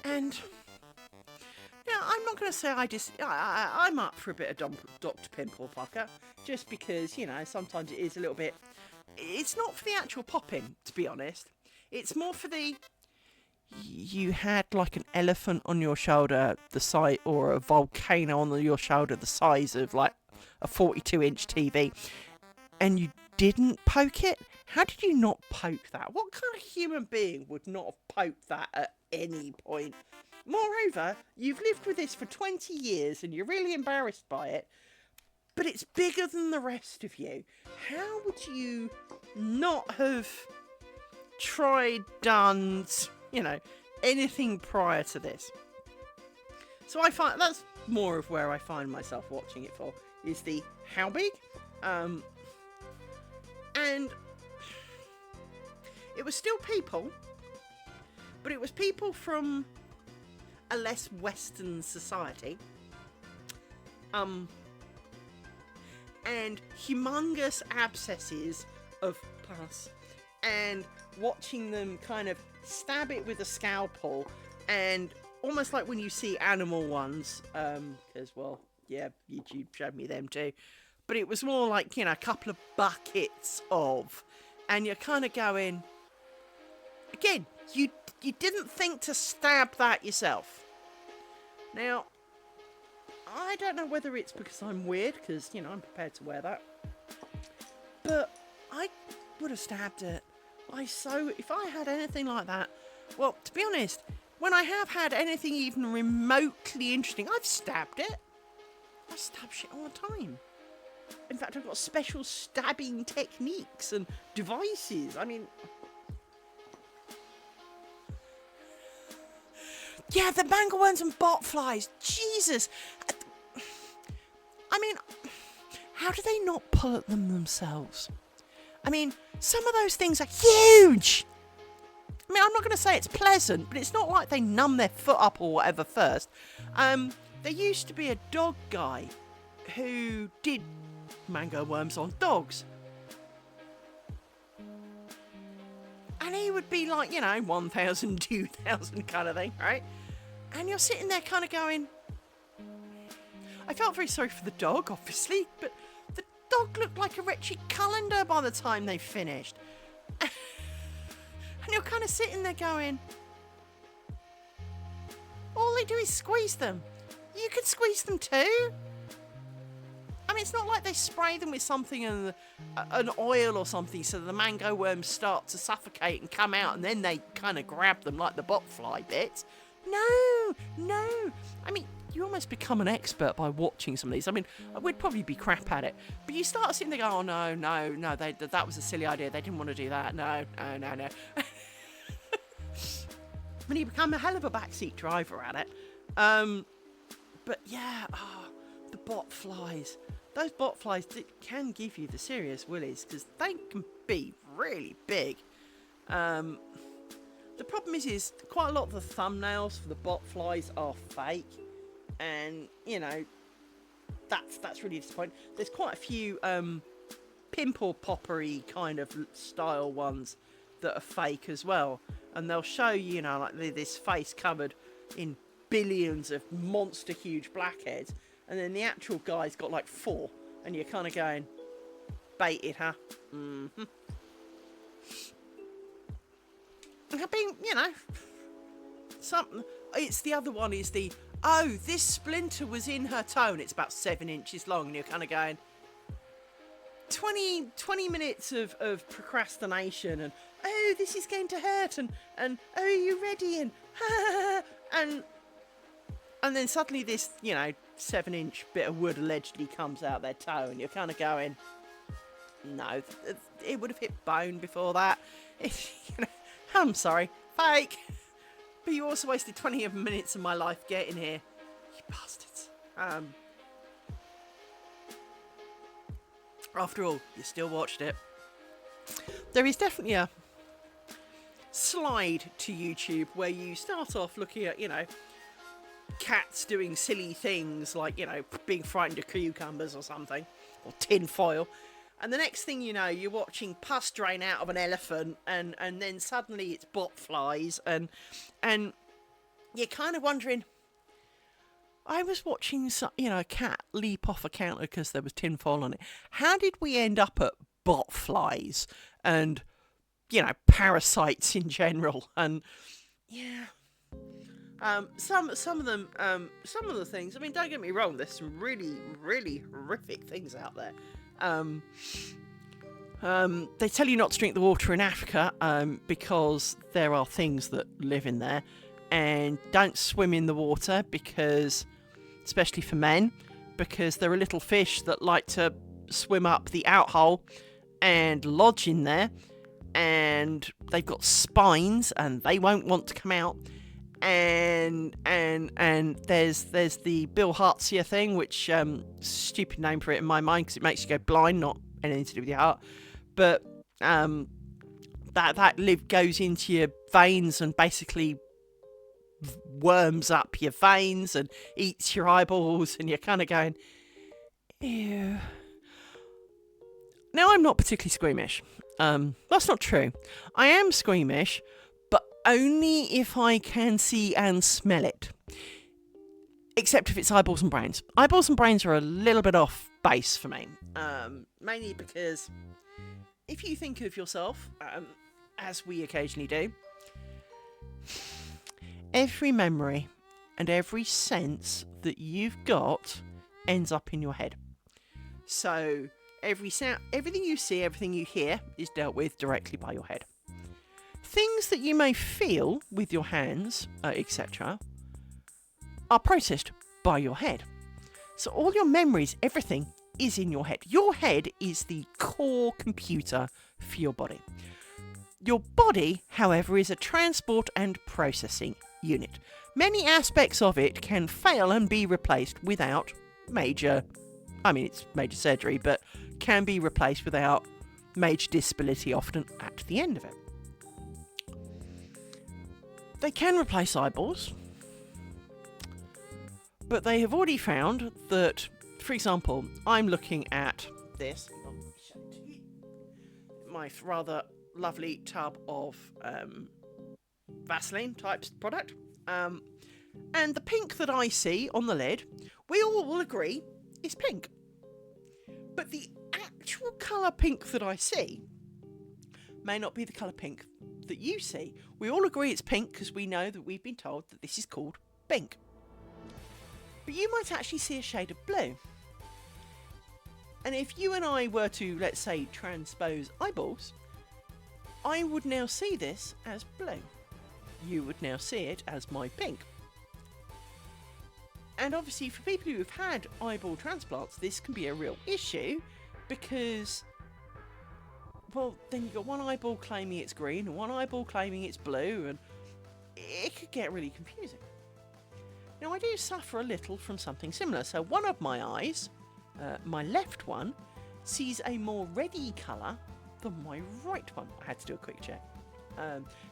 and yeah, I'm not going to say I'm up for a bit of Dr. Pimple Popper, just because, you know, sometimes it is a little bit, it's not for the actual popping, to be honest. It's more for the, you had like an elephant on your shoulder the size, or a volcano on your shoulder the size of like a 42-inch TV, and you didn't poke it. How did you not poke that? What kind of human being would not have poked that at any point? Moreover, you've lived with this for 20 years and you're really embarrassed by it, but it's bigger than the rest of you. How would you not have done, you know, anything prior to this? So I find that's more of where I find myself watching it for, is the how big. And it was still people, but it was people from a less Western society. And humongous abscesses of pus, and watching them kind of stab it with a scalpel, and almost like when you see animal ones, because, well, yeah, YouTube showed me them too, but it was more like, you know, a couple of buckets of, and you're kind of going, again, you didn't think to stab that yourself. Now, I don't know whether it's because I'm weird, because, you know, I'm prepared to wear that, but I would have stabbed it. If I had anything like that, well, to be honest, when I have had anything even remotely interesting, I've stabbed it. I stab shit all the time. In fact, I've got special stabbing techniques and devices. I mean, yeah, the mangleworms and botflies. Jesus. I mean, how do they not pull at them themselves? I mean, some of those things are huge. I mean, I'm not going to say it's pleasant, but it's not like they numb their foot up or whatever first. There used to be a dog guy who did mango worms on dogs. And he would be like, you know, 1,000, 2,000 kind of thing, right? And you're sitting there kind of going, I felt very sorry for the dog, obviously, but the dog looked like a wretched colander by the time they finished. And you're kind of sitting there going, all they do is squeeze them. You could squeeze them too. I mean, it's not like they spray them with something, an oil or something, so the mango worms start to suffocate and come out, and then they kind of grab them like the botfly bits. No. I mean, you almost become an expert by watching some of these. I mean, we'd probably be crap at it, but you start sitting there going, oh, no, that was a silly idea. They didn't want to do that. No. And you become a hell of a backseat driver at it. But yeah, the botflies. Those botflies can give you the serious willies, because they can be really big. The problem is quite a lot of the thumbnails for the botflies are fake, and you know that's really disappointing. There's quite a few pimple poppery kind of style ones that are fake as well, and they'll show you know, like this face covered in billions of monster huge blackheads, and then the actual guy's got like 4, and you're kind of going, baited, huh? Mm-hmm. Being, you know, something. It's the other one is the, oh, this splinter was in her toe and it's about 7 inches long, and you're kind of going, 20 minutes of procrastination, and oh, this is going to hurt, and oh, are you ready, and then suddenly this, you know, 7-inch bit of wood allegedly comes out their toe, and you're kind of going, no, it would have hit bone before that. You know, I'm sorry, fake. But you also wasted 20 minutes of my life getting here, you bastards. After all, you still watched it. There is definitely slide to YouTube where you start off looking at, cats doing silly things like, being frightened of cucumbers or something, or tin foil. And the next thing you know, you're watching pus drain out of an elephant, and then suddenly it's botflies, and you're kind of wondering, I was watching a cat leap off a counter because there was tin foil on it. How did we end up at botflies and, parasites in general? And, yeah... some of them, some of the things, I mean, don't get me wrong, there's some really, really horrific things out there. They tell you not to drink the water in Africa, because there are things that live in there, and don't swim in the water because, especially for men, because there are little fish that like to swim up the outhole and lodge in there, and they've got spines and they won't want to come out. And there's the Bill Hartzier thing, which stupid name for it in my mind because it makes you go blind, not anything to do with your heart, but that goes into your veins and basically worms up your veins and eats your eyeballs, and you're kind of going, ew. Now, I'm not particularly squeamish. That's not true. I am squeamish, but only if I can see and smell it. Except if it's eyeballs and brains. Eyeballs and brains are a little bit off base for me. Mainly because if you think of yourself, as we occasionally do, every memory and every sense that you've got ends up in your head. So every sound, everything you see, everything you hear is dealt with directly by your head. Things that you may feel with your hands, etc., are processed by your head. So all your memories, everything is in your head. Your head is the core computer for your body. Your body, however, is a transport and processing unit. Many aspects of it can fail and be replaced without it's major surgery, but can be replaced without major disability often at the end of it. They can replace eyeballs, but they have already found that, for example, I'm looking at this, my rather lovely tub of Vaseline type product, and the pink that I see on the lid, we all will agree is pink. But the actual colour pink that I see may not be the colour pink that you see. We all agree it's pink because we know that we've been told that this is called pink. But you might actually see a shade of blue. And if you and I were to, let's say, transpose eyeballs, I would now see this as blue. You would now see it as my pink. And obviously for people who have had eyeball transplants, this can be a real issue because, well, then you've got one eyeball claiming it's green and one eyeball claiming it's blue, and it could get really confusing. Now, I do suffer a little from something similar. So one of my eyes, my left one, sees a more reddy colour than my right one. I had to do a quick check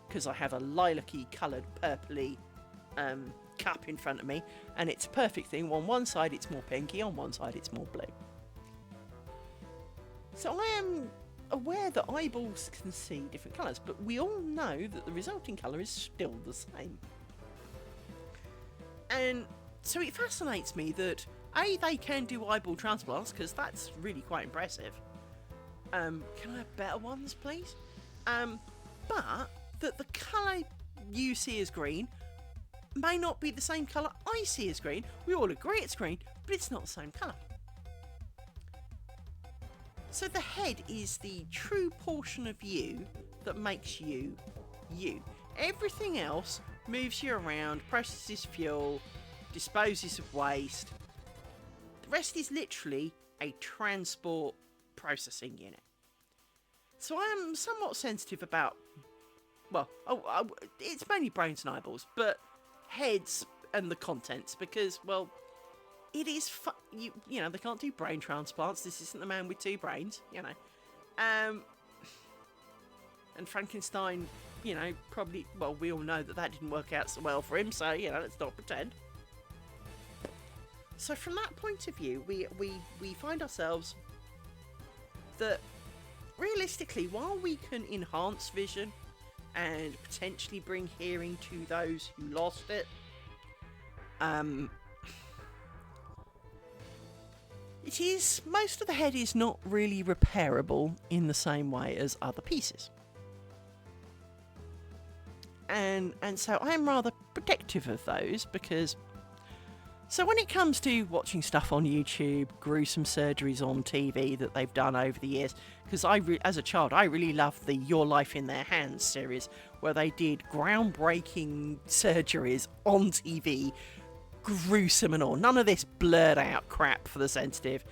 because I have a lilac-y coloured purpley cup in front of me, and it's a perfect thing. On one side it's more pinky, on one side it's more blue. So I am aware that eyeballs can see different colours, but we all know that the resulting colour is still the same. And so it fascinates me that A, they can do eyeball transplants, because that's really quite impressive. Can I have better ones, please? But that the colour you see as green may not be the same colour I see as green. We all agree it's green, but it's not the same colour. So the head is the true portion of you that makes you, you. Everything else moves you around, processes fuel, disposes of waste. The rest is literally a transport processing unit. So I am somewhat sensitive about, it's mainly brains and eyeballs, but heads and the contents, because, well, it is you know, they can't do brain transplants. This isn't the man with two brains, you know. And Frankenstein, you know, probably, well, we all know that didn't work out so well for him, so, you know, let's not pretend. So from that point of view, we find ourselves that, realistically, while we can enhance vision and potentially bring hearing to those who lost it, it is, most of the head is not really repairable in the same way as other pieces. And so I'm rather protective of those, because so when it comes to watching stuff on YouTube, gruesome surgeries on TV that they've done over the years, because as a child I really loved the Your Life in Their Hands series, where they did groundbreaking surgeries on TV, gruesome and all. None of this blurred out crap for the sensitive.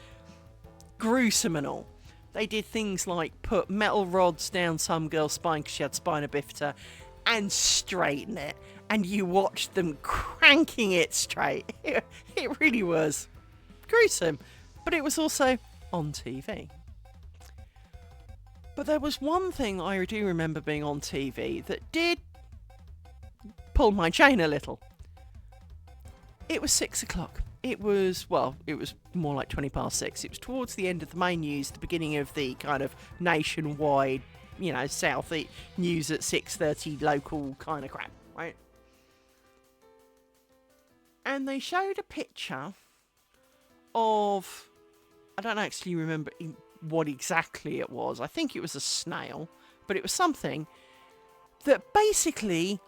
Gruesome and all. They did things like put metal rods down some girl's spine because she had spina bifida and straighten it. And you watched them cranking it straight. It really was gruesome. But it was also on TV. But there was one thing I do remember being on TV that did pull my chain a little. It was 6 o'clock. It was more like 20 past 6. It was towards the end of the main news, the beginning of the kind of nationwide, you know, South news at 6:30 local kind of crap, right? And they showed a picture of, I don't actually remember what exactly it was. I think it was a snail, but it was something that basically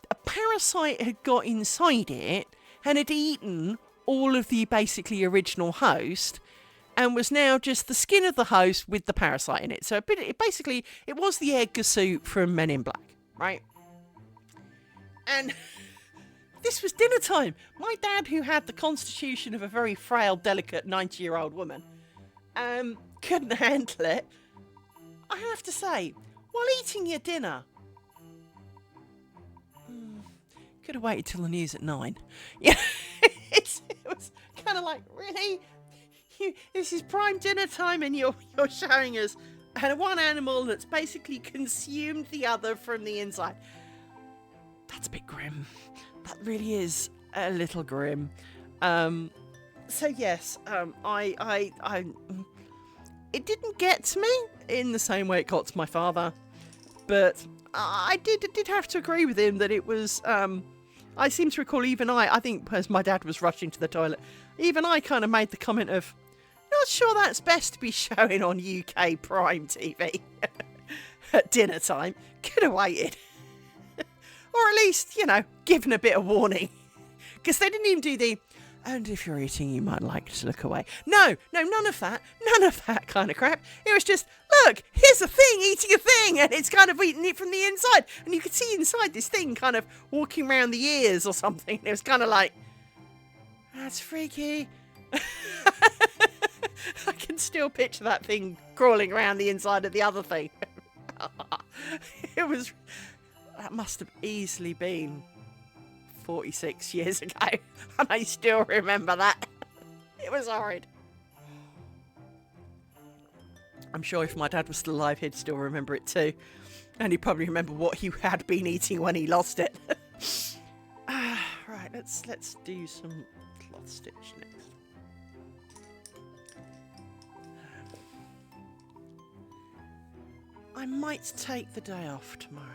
a parasite had got inside it and had eaten all of the basically original host, and was now just the skin of the host with the parasite in it. So it was the Edgar suit from Men in Black, right? And this was dinner time. My dad, who had the constitution of a very frail, delicate 90-year-old woman, couldn't handle it. I have to say, while eating your dinner, could have waited till the news at 9. Yeah, it was kind of like, really? This is prime dinner time and you're showing us one animal that's basically consumed the other from the inside. That's a bit grim. That really is a little grim. So yes, it didn't get to me in the same way it got to my father, but I did have to agree with him that it was. I seem to recall I think as my dad was rushing to the toilet, even I kind of made the comment of, not sure that's best to be showing on UK Prime TV at dinner time. Could have waited. Or at least, you know, given a bit of warning. Because they didn't even do the, and if you're eating, you might like to look away. No, none of that. None of that kind of crap. It was just, look, here's a thing eating a thing, and it's kind of eating it from the inside. And you could see inside this thing kind of walking around the ears or something. It was kind of like, that's freaky. I can still picture that thing crawling around the inside of the other thing. That must have easily been 46 years ago, and I still remember that. It was horrid. I'm sure if my dad was still alive, he'd still remember it too, and he'd probably remember what he had been eating when he lost it. Right, let's do some cloth stitch next. I might take the day off tomorrow.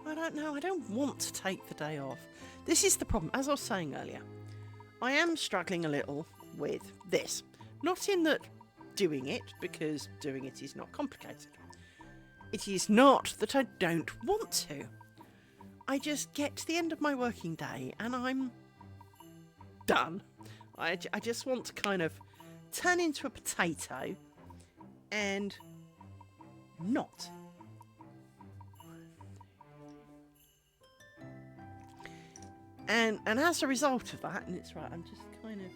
I don't know, I don't want to take the day off. This is the problem, as I was saying earlier. I am struggling a little with this. Not in that doing it, because doing it is not complicated. It is not that I don't want to. I just get to the end of my working day and I'm done. I just want to kind of turn into a potato and not. And as a result of that, and it's right, I'm just kind of...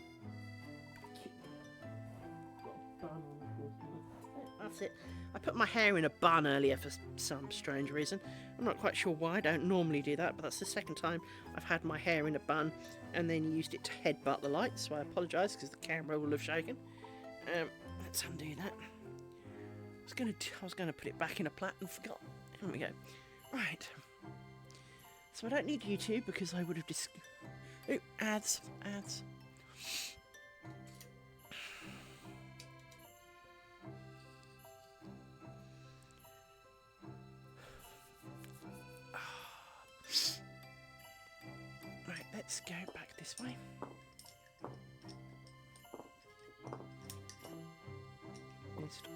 That's it. I put my hair in a bun earlier for some strange reason. I'm not quite sure why. I don't normally do that, but that's the second time I've had my hair in a bun and then used it to headbutt the light, so I apologise because the camera will have shaken. Let's undo that. I was gonna put it back in a plat and forgot. Here we go. Right. So I don't need YouTube because I would have oh, ads. Right, let's go back this way. Missed.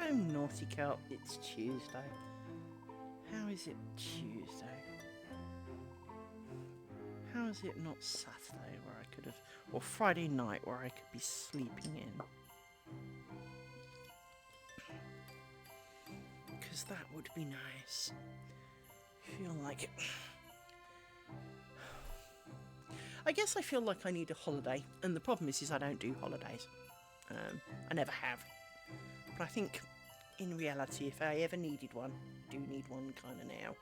Oh, naughty cat, it's Tuesday. How is it Tuesday? How is it not Saturday where I could have, or Friday night where I could be sleeping in? Because that would be nice. Feel like it. I guess I feel like I need a holiday, and the problem is I don't do holidays. I never have. But I think, in reality, if I ever needed one, I do need one kind of now.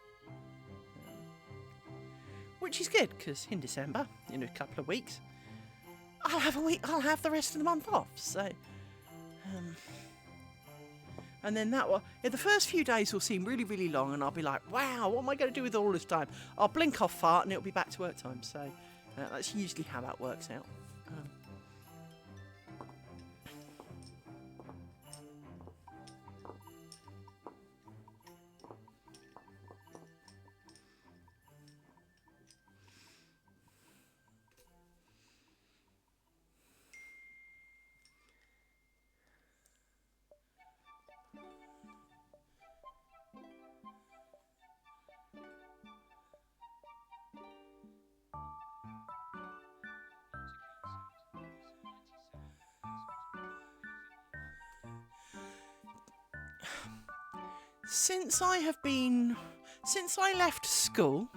Which is good, because in December, in a couple of weeks, I'll have the rest of the month off, so... and then that will... the first few days will seem really, really long, and I'll be like, wow, what am I going to do with all this time? I'll blink off fart, and it'll be back to work time, so that's usually how that works out. Since I left school,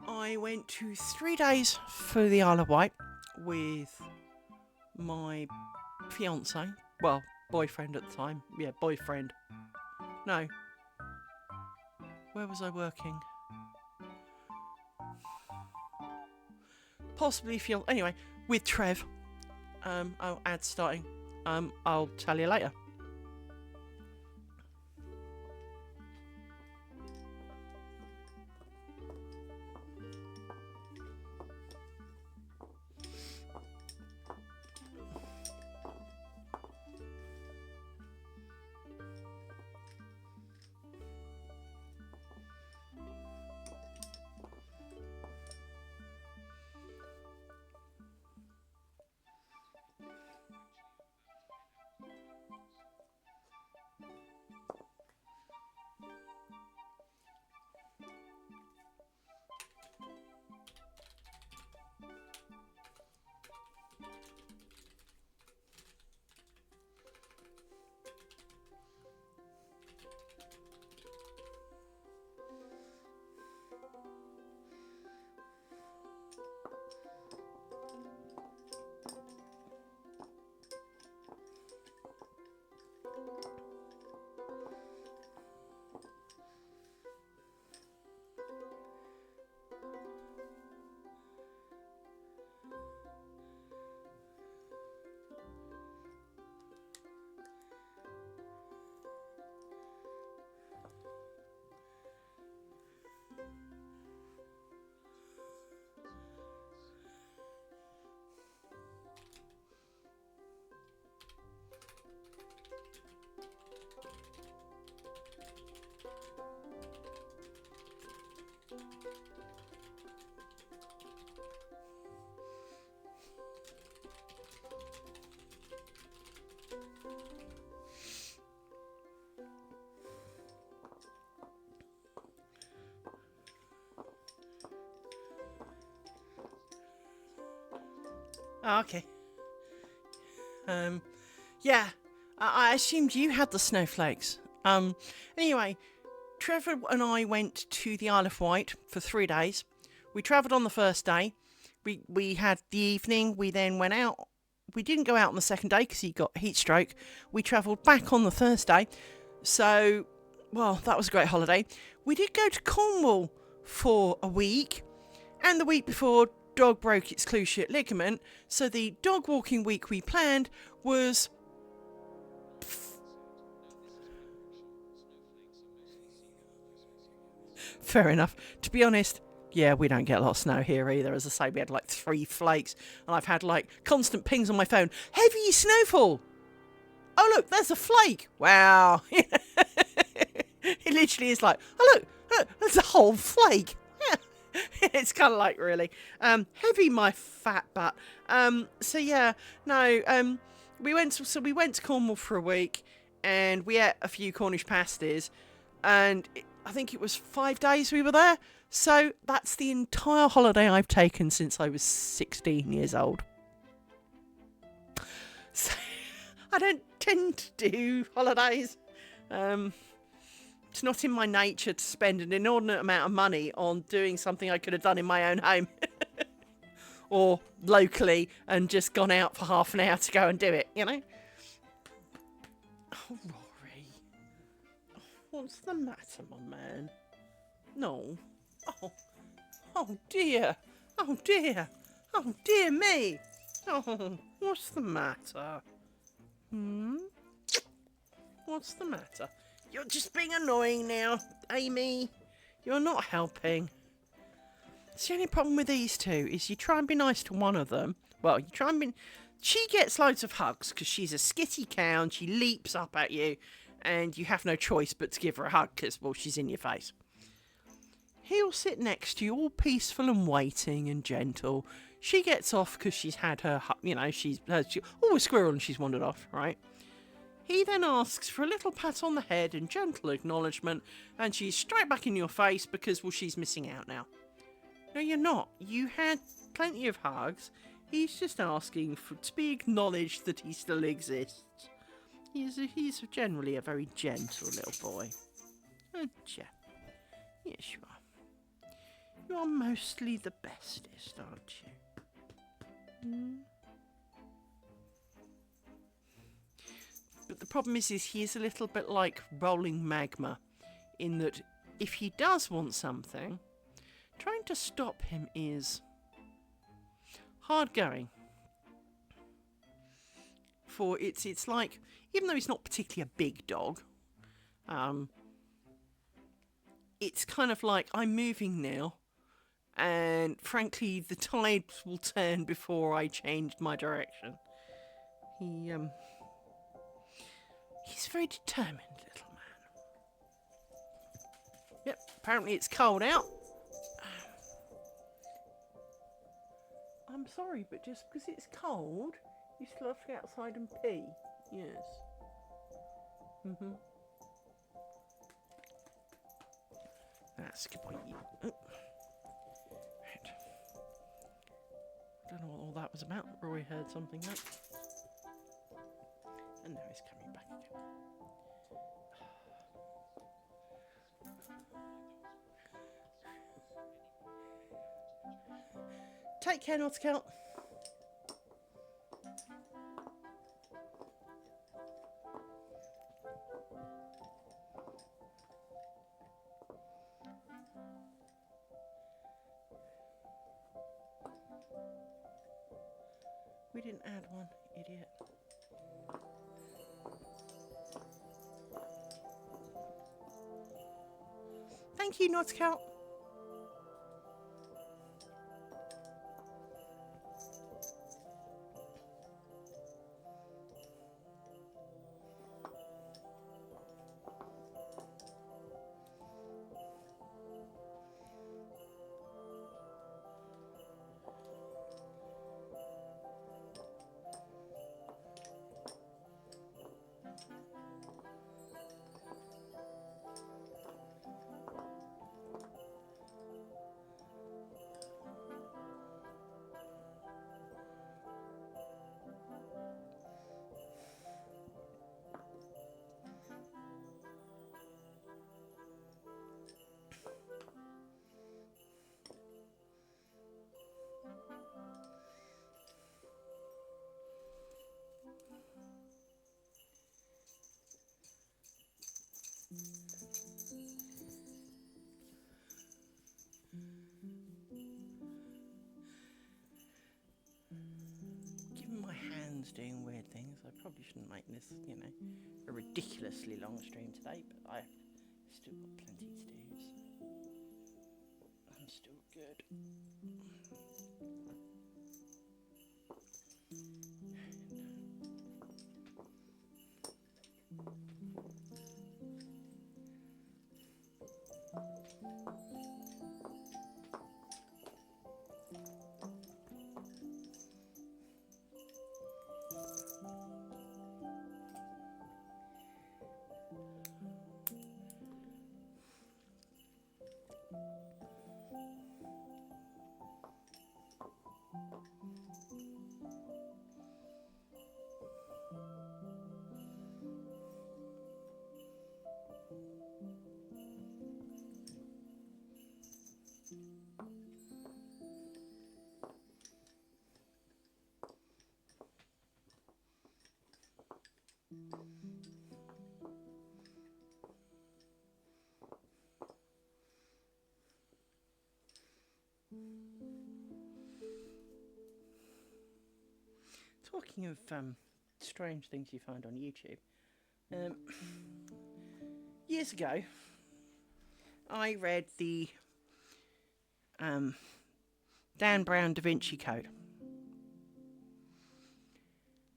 I went to 3 days for the Isle of Wight with my fiance, well, boyfriend at the time. Yeah, boyfriend. No. Where was I working? Possibly fiance. Anyway, with Trev. Ad starting. I'll tell you later. Oh, okay. Yeah, I assumed you had the snowflakes. Anyway, Trevor and I went to the Isle of Wight for 3 days. We travelled on the first day. We had the evening. We then went out. We didn't go out on the second day because he got heat stroke. We travelled back on the Thursday. So, well, that was a great holiday. We did go to Cornwall for a week. And the week before, dog broke its cruciate ligament. So the dog walking week we planned was... Fair enough. To be honest, yeah, we don't get a lot of snow here either. As I say, we had like 3 flakes, and I've had like constant pings on my phone. Heavy snowfall. Oh look, there's a flake. Wow. It literally is like, oh look, there's a whole flake. It's kind of like really heavy, my fat butt. So yeah, no. We went to Cornwall for a week, and we ate a few Cornish pasties, and I think it was 5 days we were there. So that's the entire holiday I've taken since I was 16 years old. So I don't tend to do holidays. It's not in my nature to spend an inordinate amount of money on doing something I could have done in my own home. Or locally and just gone out for half an hour to go and do it, you know? Oh, Rory. What's the matter, my man? No. Oh dear. Oh dear. Oh dear me. Oh, what's the matter? What's the matter? You're just being annoying now, Amy. You're not helping. It's the only problem with these two is you try and be nice to one of them. Well, you try and be... She gets loads of hugs because she's a skitty cow and she leaps up at you and you have no choice but to give her a hug because, well, she's in your face. He'll sit next to you all peaceful and waiting and gentle. She gets off because she's had her, you know, she's a squirrel and she's wandered off, right? He then asks for a little pat on the head and gentle acknowledgement, and she's straight back in your face because, well, she's missing out now. No, you're not. You had plenty of hugs. He's just asking to be acknowledged that he still exists. He's generally a very gentle little boy. Aren't you? Yes, you are. You are mostly the bestest, aren't you? But the problem is he is a little bit like rolling magma, in that if he does want something, trying to stop him is hard going. For it's like, even though he's not particularly a big dog, it's kind of like, I'm moving now, and frankly the tides will turn before I change my direction. He's a very determined little man. Yep, apparently it's cold out. I'm sorry, but just because it's cold, you still have to go outside and pee. Yes. That's a good point. Oh. Right. I don't know what all that was about. Roy heard something like. And now he's coming back again. Take care, Nautical. We didn't add one, idiot. Thank you, Nautical. probably shouldn't make this, you know, a ridiculously long stream today, but I've still got plenty to do, so I'm still good. Talking of strange things you find on YouTube, years ago I read the Dan Brown Da Vinci Code, and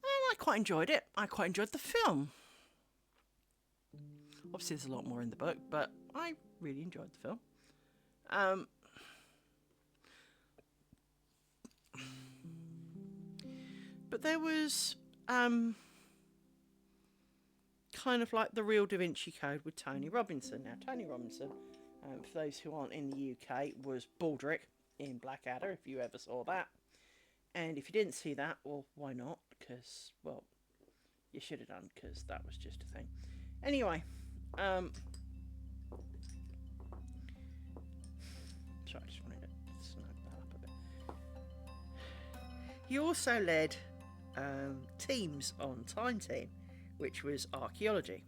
I quite enjoyed it. I quite enjoyed the film. Obviously there's a lot more in the book, but I really enjoyed the film. But there was kind of like the real Da Vinci Code with Tony Robinson. Now, Tony Robinson, for those who aren't in the UK, was Baldric in Blackadder, if you ever saw that. And if you didn't see that, well, why not? Because, well, you should have done, because that was just a thing. Anyway, sorry, I just wanted to snug that up a bit. He also led teams on Time Team, which was archaeology.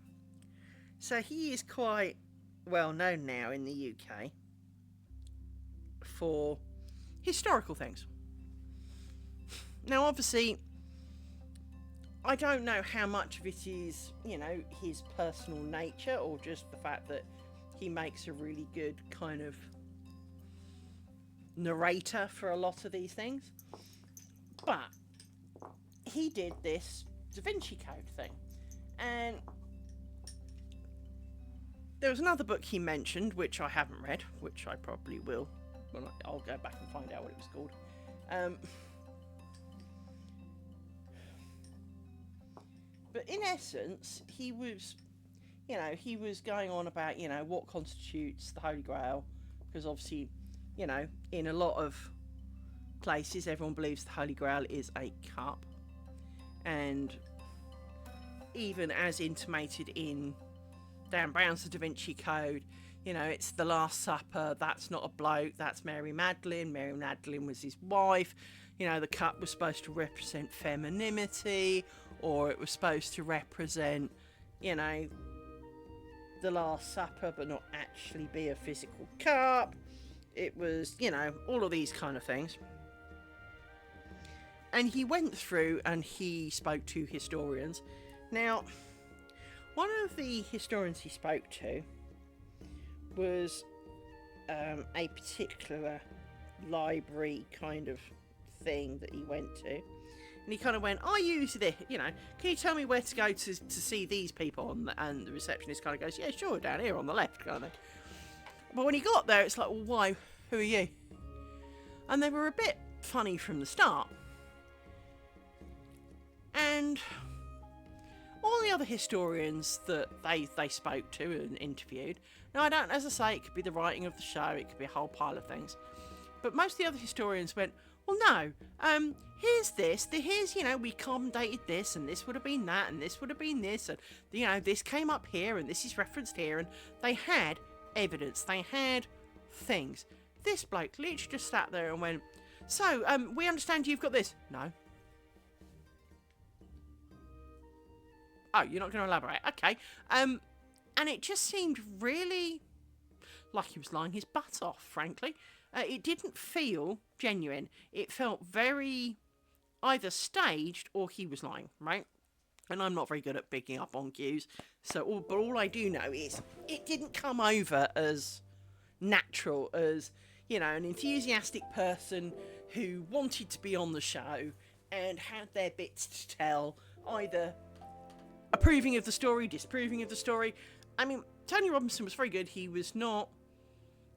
So he is quite well known now in the UK for historical things. Now, obviously, I don't know how much of it is, you know, his personal nature or just the fact that he makes a really good kind of narrator for a lot of these things. But he did this Da Vinci Code thing. And there was another book he mentioned, which I haven't read, which I probably will. Well, I'll go back and find out what it was called. But in essence, he was, you know, he was going on about, you know, what constitutes the Holy Grail. Because obviously, you know, in a lot of places, everyone believes the Holy Grail is a cup. And even as intimated in Dan Brown's Da Vinci Code, you know, it's the Last Supper, that's not a bloke, that's Mary Magdalene. Mary Magdalene was his wife. You know, the cup was supposed to represent femininity, or it was supposed to represent, you know, the Last Supper, but not actually be a physical cup. It was, you know, all of these kind of things. And he went through and he spoke to historians. Now, one of the historians he spoke to was a particular library kind of thing that he went to. And he kind of went, I use this, you know, can you tell me where to go to see these people? And the receptionist kind of goes, yeah, sure, down here on the left, kind of thing. But when he got there, it's like, well, why? Who are you? And they were a bit funny from the start. And all the other historians that they spoke to and interviewed, now I don't, as I say, it could be the writing of the show, it could be a whole pile of things, but most of the other historians went, well, no, here's this, here's, you know, we carbon dated this, and this would have been that, and this would have been this, and, you know, this came up here, and this is referenced here, and they had evidence, they had things. This bloke literally just sat there and went, so, we understand you've got this. No. Oh, you're not going to elaborate? Okay. And it just seemed really like he was lying his butt off, frankly. It didn't feel genuine. It felt very either staged or he was lying, right? And I'm not very good at picking up on cues. But all I do know is it didn't come over as natural as, an enthusiastic person who wanted to be on the show and had their bits to tell, either approving of the story, disapproving of the story. I mean, Tony Robinson was very good. He was not,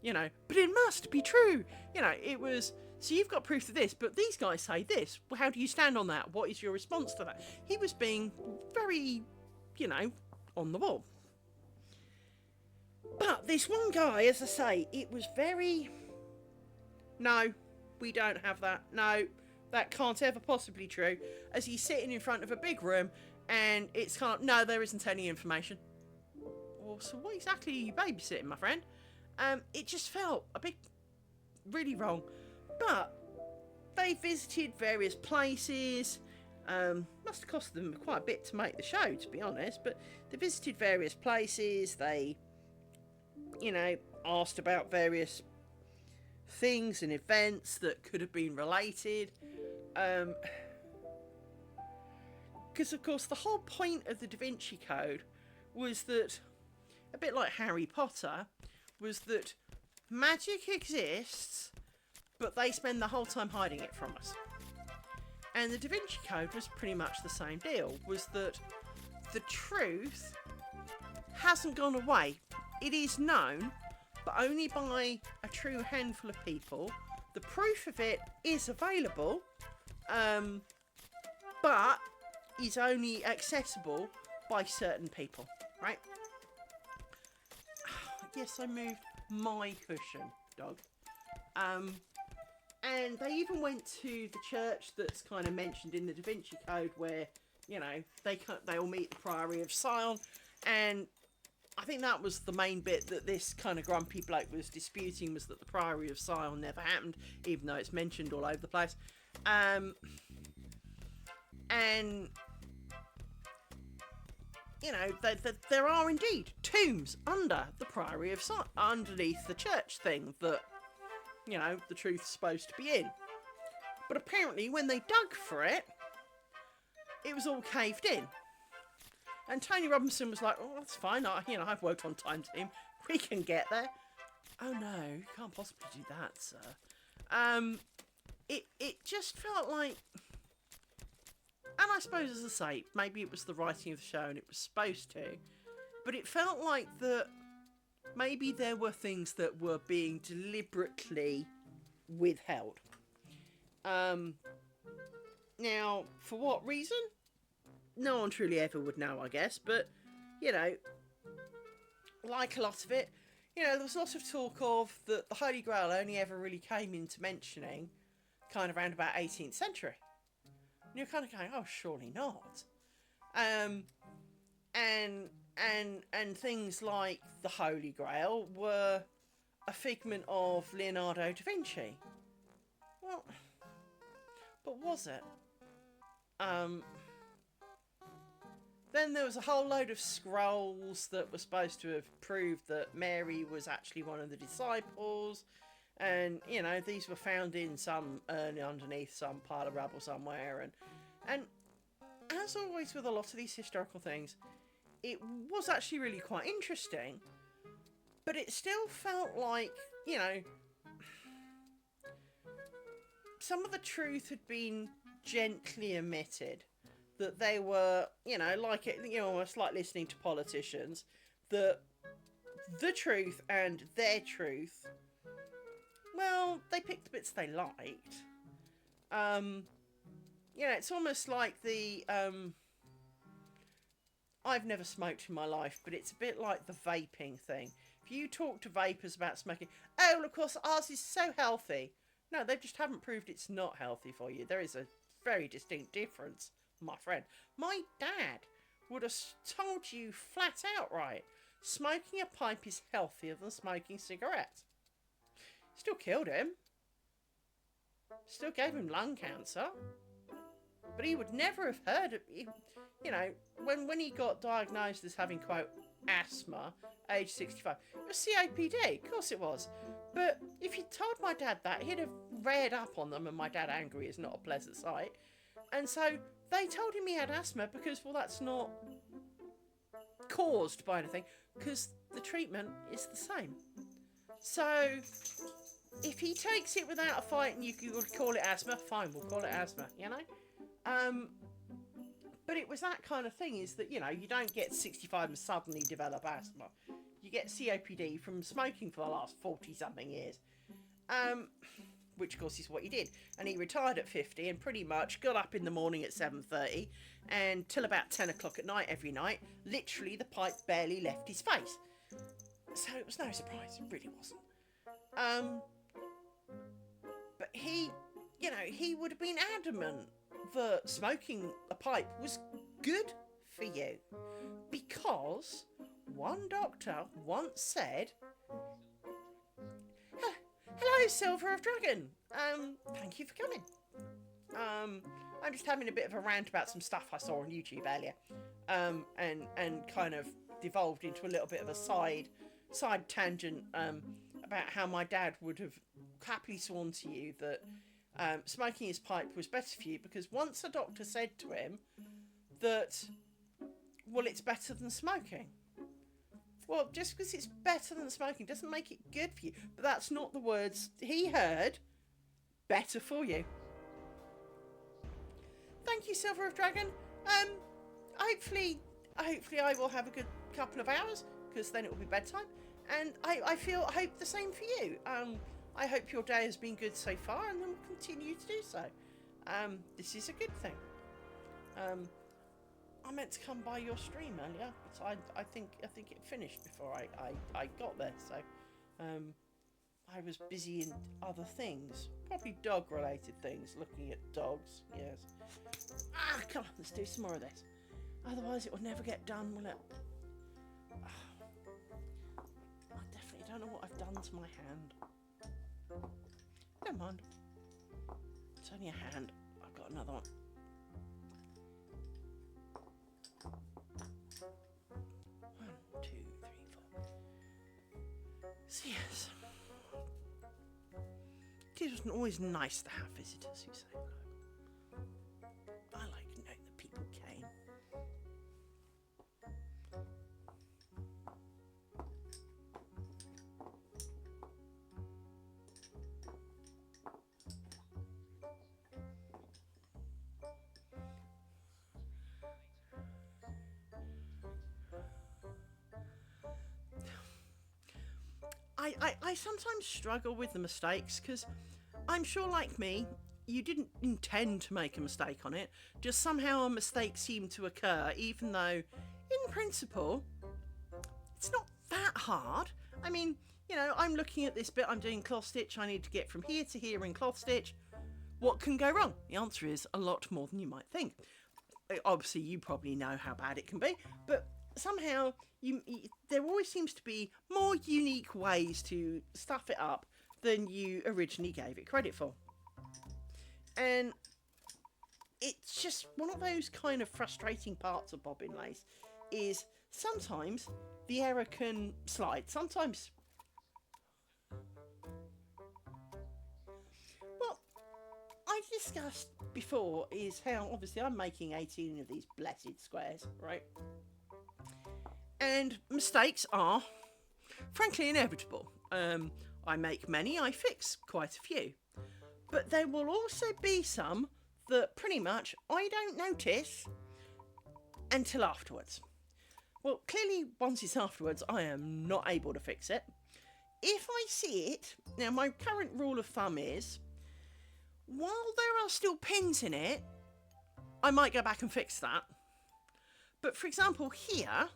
but it must be true. It was, so you've got proof of this, but these guys say this. Well, how do you stand on that? What is your response to that? He was being very, on the ball. But this one guy, as I say, it was very, no, we don't have that. No, that can't ever possibly be true. As he's sitting in front of a big room, and it's kind of, no, there isn't any information. Well, so what exactly are you babysitting, my friend? It just felt a bit really wrong. But they visited various places. Must have cost them quite a bit to make the show, to be honest. But they visited various places. They, asked about various things and events that could have been related. Because, of course, the whole point of the Da Vinci Code was that, a bit like Harry Potter, was that magic exists, but they spend the whole time hiding it from us. And the Da Vinci Code was pretty much the same deal, was that the truth hasn't gone away. It is known, but only by a true handful of people. The proof of it is available, but is only accessible by certain people, right? Yes, I moved my cushion, dog. And they even went to the church that's kind of mentioned in the Da Vinci Code, where, they all meet the Priory of Sion, and I think that was the main bit that this kind of grumpy bloke was disputing, was that the Priory of Sion never happened, even though it's mentioned all over the place. And there are indeed tombs under the Priory of Sion, underneath the church thing that, the truth's supposed to be in. But apparently when they dug for it, it was all caved in. And Tony Robinson was like, oh, that's fine, I've worked on Time Team, we can get there. Oh no, you can't possibly do that, sir. It just felt like, and I suppose, as I say, maybe it was the writing of the show and it was supposed to, but it felt like that maybe there were things that were being deliberately withheld. Now, for what reason? No one truly ever would know, I guess, but, like a lot of it, there was lots of talk of that the Holy Grail only ever really came into mentioning kind of around about 18th century. And you're kind of going, oh, surely not. And things like the Holy Grail were a figment of Leonardo da Vinci. Well, but was it? Then there was a whole load of scrolls that were supposed to have proved that Mary was actually one of the disciples. And, these were found in some urn underneath some pile of rubble somewhere. And as always with a lot of these historical things, it was actually really quite interesting. But it still felt like, some of the truth had been gently omitted. That they were, almost like listening to politicians, that the truth and their truth, well, they picked the bits they liked. It's almost like the, I've never smoked in my life, but it's a bit like the vaping thing. If you talk to vapors about smoking, oh, well, of course, ours is so healthy. No, they just haven't proved it's not healthy for you. There is a very distinct difference, my friend. My dad would have told you flat out right, smoking a pipe is healthier than smoking cigarettes. Still killed him. Still gave him lung cancer. But he would never have heard of, when he got diagnosed as having, quote, asthma, age 65, it was COPD, of course it was. But if you told my dad that, he'd have read up on them, and my dad angry is not a pleasant sight. And so they told him he had asthma because, well, that's not caused by anything, because the treatment is the same. So if he takes it without a fight and you could call it asthma, fine, we'll call it asthma, you know? But it was that kind of thing, is that, you know, you don't get 65 and suddenly develop asthma. You get COPD from smoking for the last 40-something years. Which, of course, is what he did. And he retired at 50 and pretty much got up in the morning at 7:30 and till about 10 o'clock at night every night, literally the pipe barely left his face. So it was no surprise, it really wasn't. But he, you know, he would have been adamant that smoking a pipe was good for you, because one doctor once said, "Hello, Silver of Dragon. Thank you for coming. I'm just having a bit of a rant about some stuff I saw on YouTube earlier, and kind of devolved into a little bit of a side tangent about how my dad would have happily sworn to you that smoking his pipe was better for you, because once a doctor said to him that, well, it's better than smoking. Well, just because it's better than smoking doesn't make it good for you. But that's not the words he heard. Better for you." Thank you, Silver of Dragon. Hopefully I will have a good couple of hours, because then it will be bedtime. And I hope the same for you. I hope your day has been good so far, and will continue to do so. This is a good thing. I meant to come by your stream earlier, but I think it finished before I got there. So I was busy in other things, probably dog-related things, looking at dogs. Yes. Come on, let's do some more of this. Otherwise, it will never get done, will it? I definitely don't know what I've done to my hand. Never mind. It's only a hand. I've got another one. 1, 2, 3, 4. So yes, it wasn't always nice to have visitors who say no. I like knowing that people came. I sometimes struggle with the mistakes, because I'm sure, like me, you didn't intend to make a mistake on it, just somehow a mistake seemed to occur, even though, in principle, it's not that hard. I mean, you know, I'm looking at this bit, I'm doing cloth stitch, I need to get from here to here in cloth stitch. What can go wrong? The answer is a lot more than you might think. Obviously, you probably know how bad it can be, but somehow there always seems to be more unique ways to stuff it up than you originally gave it credit for. And it's just one of those kind of frustrating parts of bobbin lace, is sometimes the error can slide. Sometimes, well, I've discussed before is how obviously I'm making 18 of these blessed squares, right? And mistakes are, frankly, inevitable. I make many, I fix quite a few. But there will also be some that pretty much I don't notice until afterwards. Well, clearly, once it's afterwards, I am not able to fix it. If I see it, now my current rule of thumb is, while there are still pins in it, I might go back and fix that. But for example, here,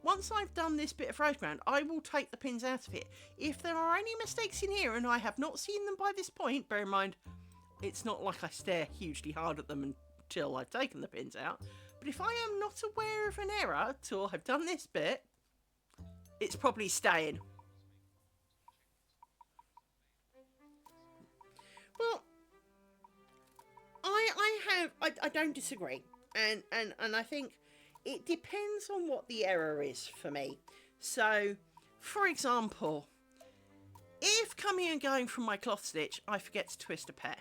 once I've done this bit of road ground, I will take the pins out of it. If there are any mistakes in here and I have not seen them by this point, bear in mind, it's not like I stare hugely hard at them until I've taken the pins out. But if I am not aware of an error till I've done this bit, it's probably staying. Well, I don't disagree. And I think it depends on what the error is for me. So, for example, if coming and going from my cloth stitch, I forget to twist a pair.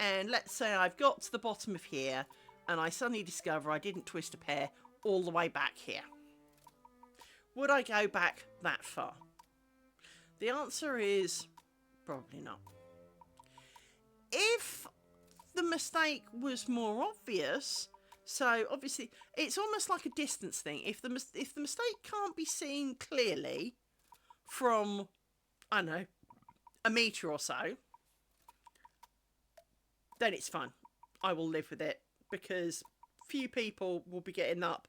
And let's say I've got to the bottom of here, and I suddenly discover I didn't twist a pair all the way back here. Would I go back that far? The answer is probably not. If the mistake was more obvious, so obviously it's almost like a distance thing. If the mistake can't be seen clearly from, I don't know, a metre or so, then it's fine. I will live with it, because few people will be getting up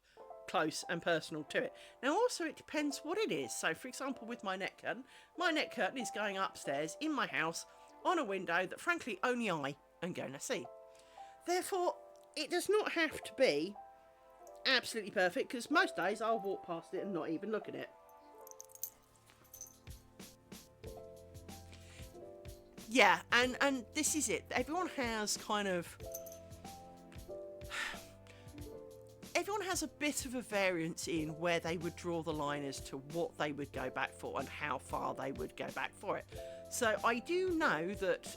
close and personal to it. Now also it depends what it is. So for example, with my net curtain is going upstairs in my house on a window that frankly only I am going to see. Therefore it does not have to be absolutely perfect, because most days I'll walk past it and not even look at it. Yeah, and this is it. Everyone has a bit of a variance in where they would draw the line as to what they would go back for and how far they would go back for it. So I do know that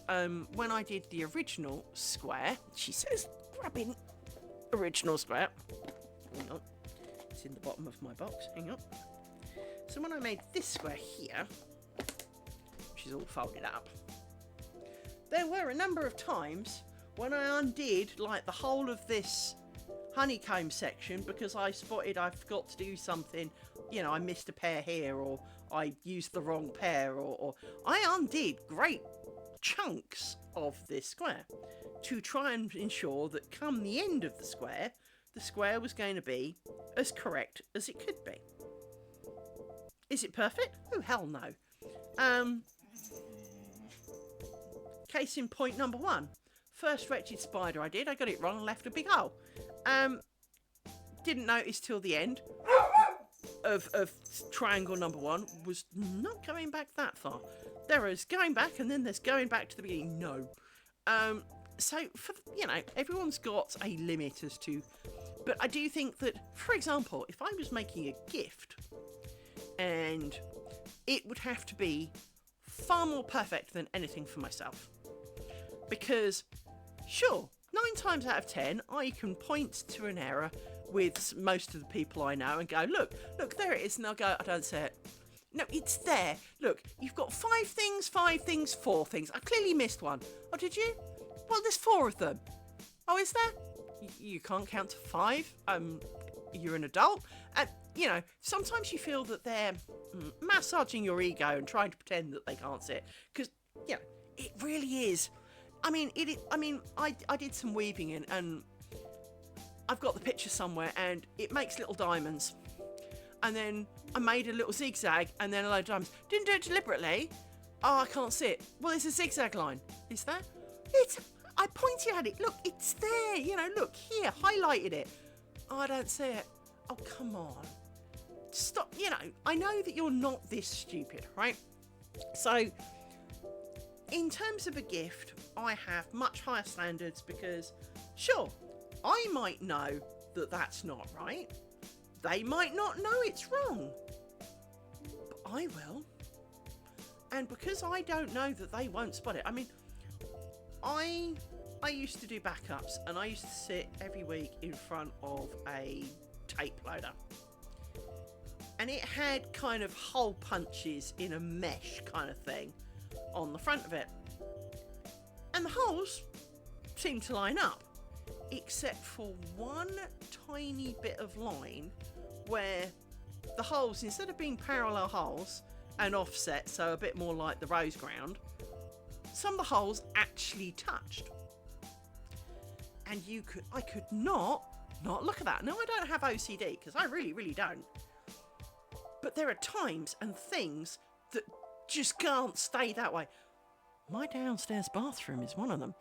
when I did the original square, she says, grabbing original square. Hang on, it's in the bottom of my box. Hang on. So when I made this square here, which is all folded up, there were a number of times when I undid like the whole of this honeycomb section because I spotted I forgot to do something, you know, I missed a pair here, or I used the wrong pair, or I undid great chunks of this square to try and ensure that come the end of the square was going to be as correct as it could be. Is it perfect? Oh, hell no. Case in point number one. First wretched spider I did, I got it wrong and left a big hole. Didn't notice till the end of triangle number one was not going back that far. There is going back, and then there's going back to the beginning. No. So, everyone's got a limit as to... But I do think that, for example, if I was making a gift, and it would have to be far more perfect than anything for myself. Because, sure, 9 times out of 10, I can point to an error with most of the people I know and go, look, there it is. And I'll go, I don't see it. No, it's there. Look, you've got 5 things, 4 things. I clearly missed one. Oh, did you? Well, there's 4 of them. Oh, is there? You can't count to 5. You're an adult. And, sometimes you feel that they're massaging your ego and trying to pretend that they can't see it. Because, it really is. I did some weaving and I've got the picture somewhere, and it makes little diamonds. And then I made a little zigzag and then a load of diamonds. Didn't do it deliberately. Oh, I can't see it. Well, there's a zigzag line. Is there? I pointed at it. Look, it's there. Look here, highlighted it. Oh, I don't see it. Oh, come on. Stop. I know that you're not this stupid, right? So, in terms of a gift, I have much higher standards because, sure, I might know that that's not right. They might not know it's wrong. But I will. And because I don't know that they won't spot it, I used to do backups, and I used to sit every week in front of a tape loader. And it had kind of hole punches in a mesh kind of thing on the front of it. And the holes seemed to line up, except for one tiny bit of line where the holes, instead of being parallel holes and offset, so a bit more like the rose ground, some of the holes actually touched. And I could not look at that. Now, I don't have OCD, because I really, really don't. But there are times and things that just can't stay that way. My downstairs bathroom is one of them.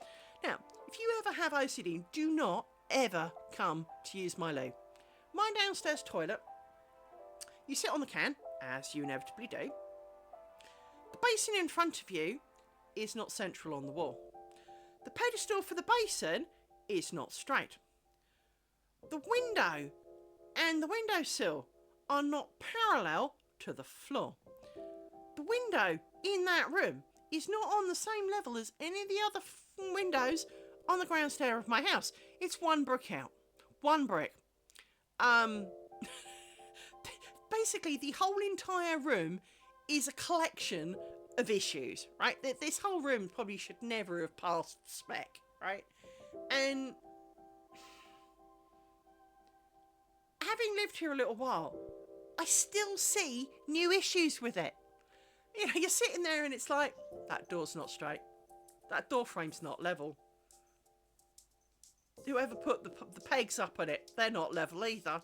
Now, if you ever have OCD, do not ever come to use my loo. My downstairs toilet, you sit on the can, as you inevitably do. The basin in front of you is not central on the wall. The pedestal for the basin is not straight. The window and the windowsill are not parallel to the floor. The window in that room is not on the same level as any of the other windows on the ground stair of my house. It's one brick out. one brick. Basically, the whole entire room is a collection of issues, right? This whole room probably should never have passed spec, right? And having lived here a little while, I still see new issues with it. You know, you're sitting there and it's like, that door's not straight. That door frame's not level. Whoever put the pegs up on it, they're not level either.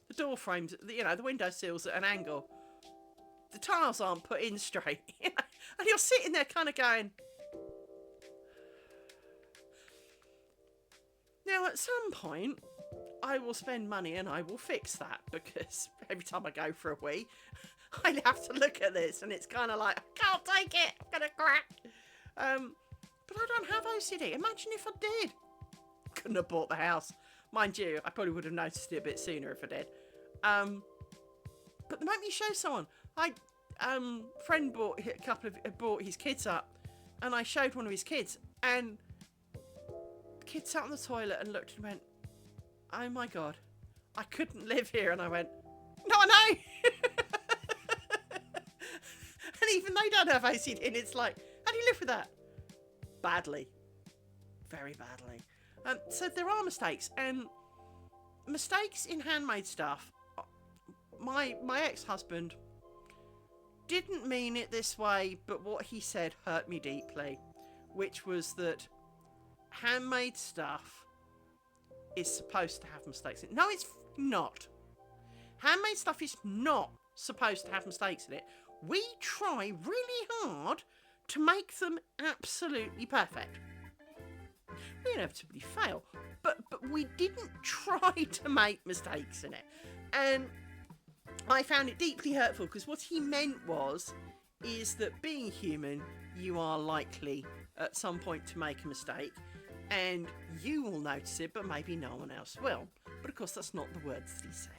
The door frames, you know, the window sills at an angle. The tiles aren't put in straight. You know? And you're sitting there kind of going... Now, at some point, I will spend money and I will fix that, because every time I go for a wee, I have to look at this and it's kind of like, I can't take it, I'm going to crack. But I don't have OCD. Imagine if I did. Couldn't have bought the house. Mind you, I probably would have noticed it a bit sooner if I did. But the moment you show someone, friend bought his kids up, and I showed one of his kids, and the kid sat on the toilet and looked and went, "Oh my God, I couldn't live here." And I went, "No, I know." And even they don't have OCD, and it's like, how do you live with that? Badly, very badly. So there are mistakes, and mistakes in handmade stuff. My ex-husband didn't mean it this way, but what he said hurt me deeply, which was that handmade stuff is supposed to have mistakes in it. No, it's not. Handmade stuff is not supposed to have mistakes in it. We try really hard to make them absolutely perfect. We inevitably fail, but we didn't try to make mistakes in it. And I found it deeply hurtful, because what he meant is that being human, you are likely at some point to make a mistake, and you will notice it, but maybe no one else will. But of course, that's not the words that he said.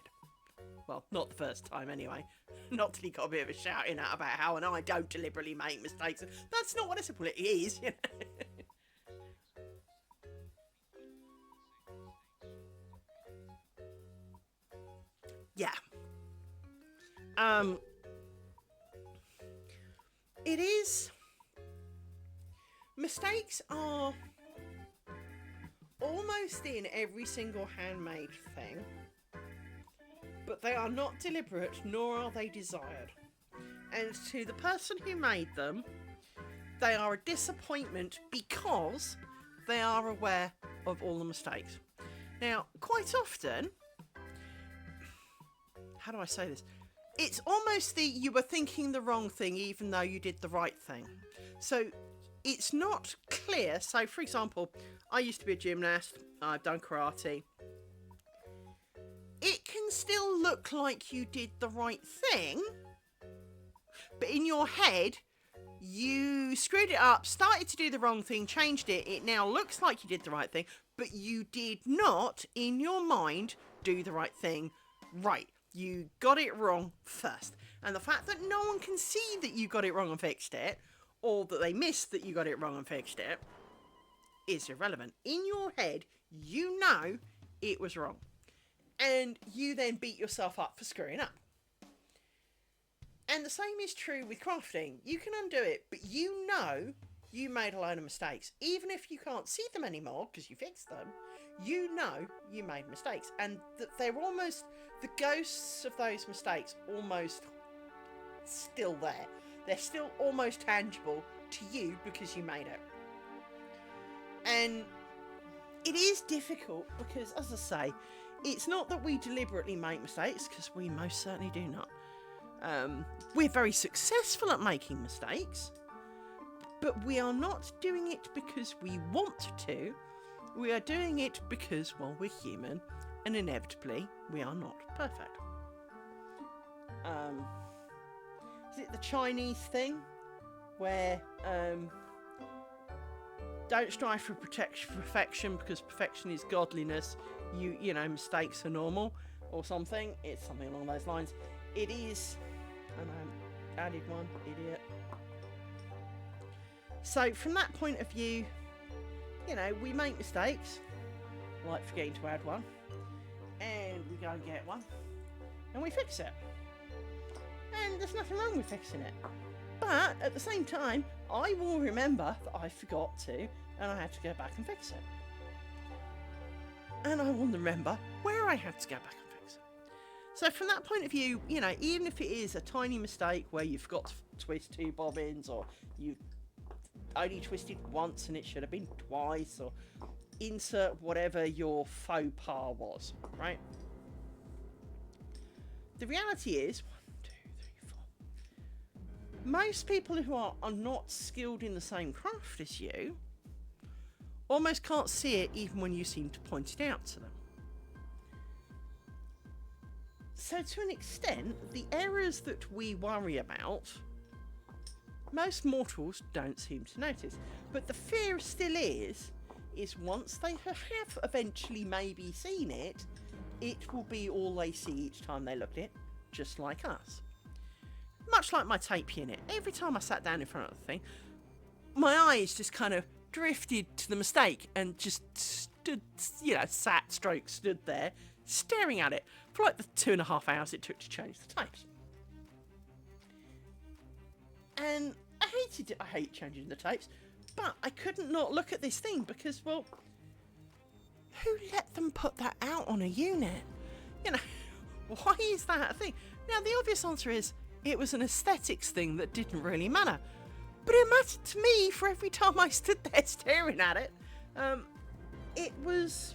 Well, not the first time anyway. Not till he got a bit of a shouting out about how, and I don't deliberately make mistakes. That's not what I said. Well, it is, you know. Yeah. It is... Mistakes are almost in every single handmade thing, but they are not deliberate, nor are they desired. And to the person who made them, they are a disappointment because they are aware of all the mistakes. Now, quite often... How do I say this? It's almost the you were thinking the wrong thing even though you did the right thing. So it's not clear. So, for example, I used to be a gymnast. I've done karate. It can still look like you did the right thing, but in your head, you screwed it up, started to do the wrong thing, changed it. It now looks like you did the right thing, but you did not, in your mind, do the right thing right. You got it wrong first. And the fact that no one can see that you got it wrong and fixed it, or that they missed that you got it wrong and fixed it, is irrelevant. In your head, you know it was wrong. And you then beat yourself up for screwing up. And the same is true with crafting. You can undo it, but you know you made a load of mistakes. Even if you can't see them anymore because you fixed them, you know you made mistakes. And that they're almost... The ghosts of those mistakes almost still there. They're still almost tangible to you because you made it. And it is difficult because, as I say, it's not that we deliberately make mistakes, because we most certainly do not. We're very successful at making mistakes, but we are not doing it because we want to. We are doing it because, well, we're human, and inevitably we are not perfect. Is it the Chinese thing where don't strive for perfection because perfection is godliness, you know, mistakes are normal, or something? It's something along those lines. It is... And I added one, idiot. So from that point of view, you know, we make mistakes, like forgetting to add one. go and get one, and we fix it. And there's nothing wrong with fixing it. But at the same time, I will remember that I forgot to, and I had to go back and fix it. And I will remember where I had to go back and fix it. So from that point of view, you know, even if it is a tiny mistake where you forgot to twist 2 bobbins, or you only twisted once and it should have been twice, or insert whatever your faux pas was, right? The reality is, 1, 2, 3, 4. Most people who are not skilled in the same craft as you almost can't see it even when you seem to point it out to them. So to an extent, the errors that we worry about, most mortals don't seem to notice. But the fear still is once they have eventually maybe seen it, it will be all they see each time they look at it, just like us. Much like my tape unit. Every time I sat down in front of the thing, my eyes just kind of drifted to the mistake and just stood, you know, stood there, staring at it for like the 2.5 hours it took to change the tapes. And I hated it. I hate changing the tapes, but I couldn't not look at this thing because, well, who let them put that out on a unit? You know, why is that a thing? Now, the obvious answer is it was an aesthetics thing that didn't really matter. But it mattered to me for every time I stood there staring at it. It was,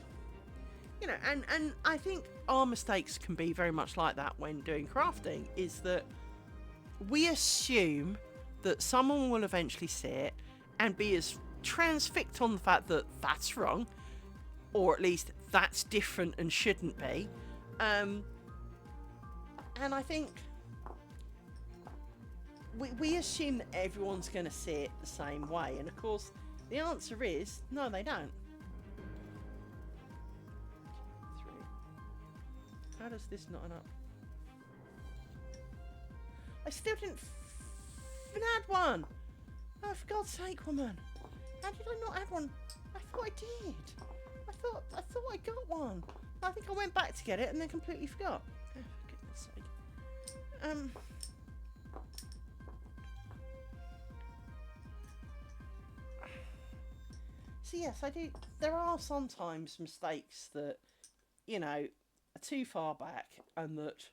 you know, and I think our mistakes can be very much like that when doing crafting, is that we assume that someone will eventually see it and be as transfixed on the fact that that's wrong, or at least that's different and shouldn't be. And I think we assume that everyone's going to see it the same way, and of course the answer is no, they don't. 3. How does this not add up? I still didn't add one. Oh, for God's sake, woman! How did I not add one? I thought I did. I thought I got one. I think I went back to get it and then completely forgot. Oh, for goodness sake. So yes, I do. There are sometimes mistakes that, you know, are too far back and that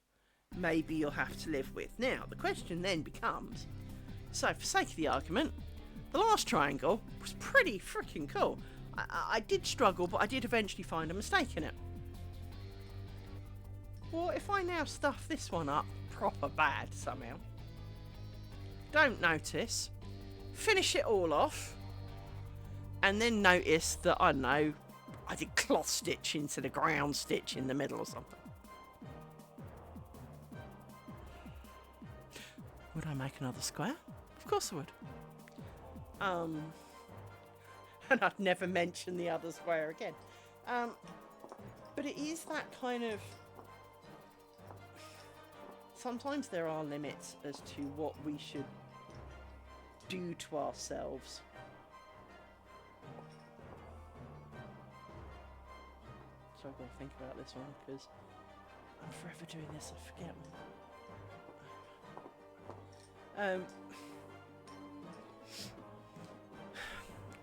maybe you'll have to live with. Now, the question then becomes, so for sake of the argument, the last triangle was pretty freaking cool. I did struggle, but I did eventually find a mistake in it. Well, if I now stuff this one up proper bad somehow, don't notice, finish it all off, and then notice that, I don't know, I did cloth stitch into the ground stitch in the middle or something. Would I make another square? Of course I would. And I'd never mention the other square again. But it is that kind of... Sometimes there are limits as to what we should do to ourselves. So I've got to think about this one, because I'm forever doing this, I forget.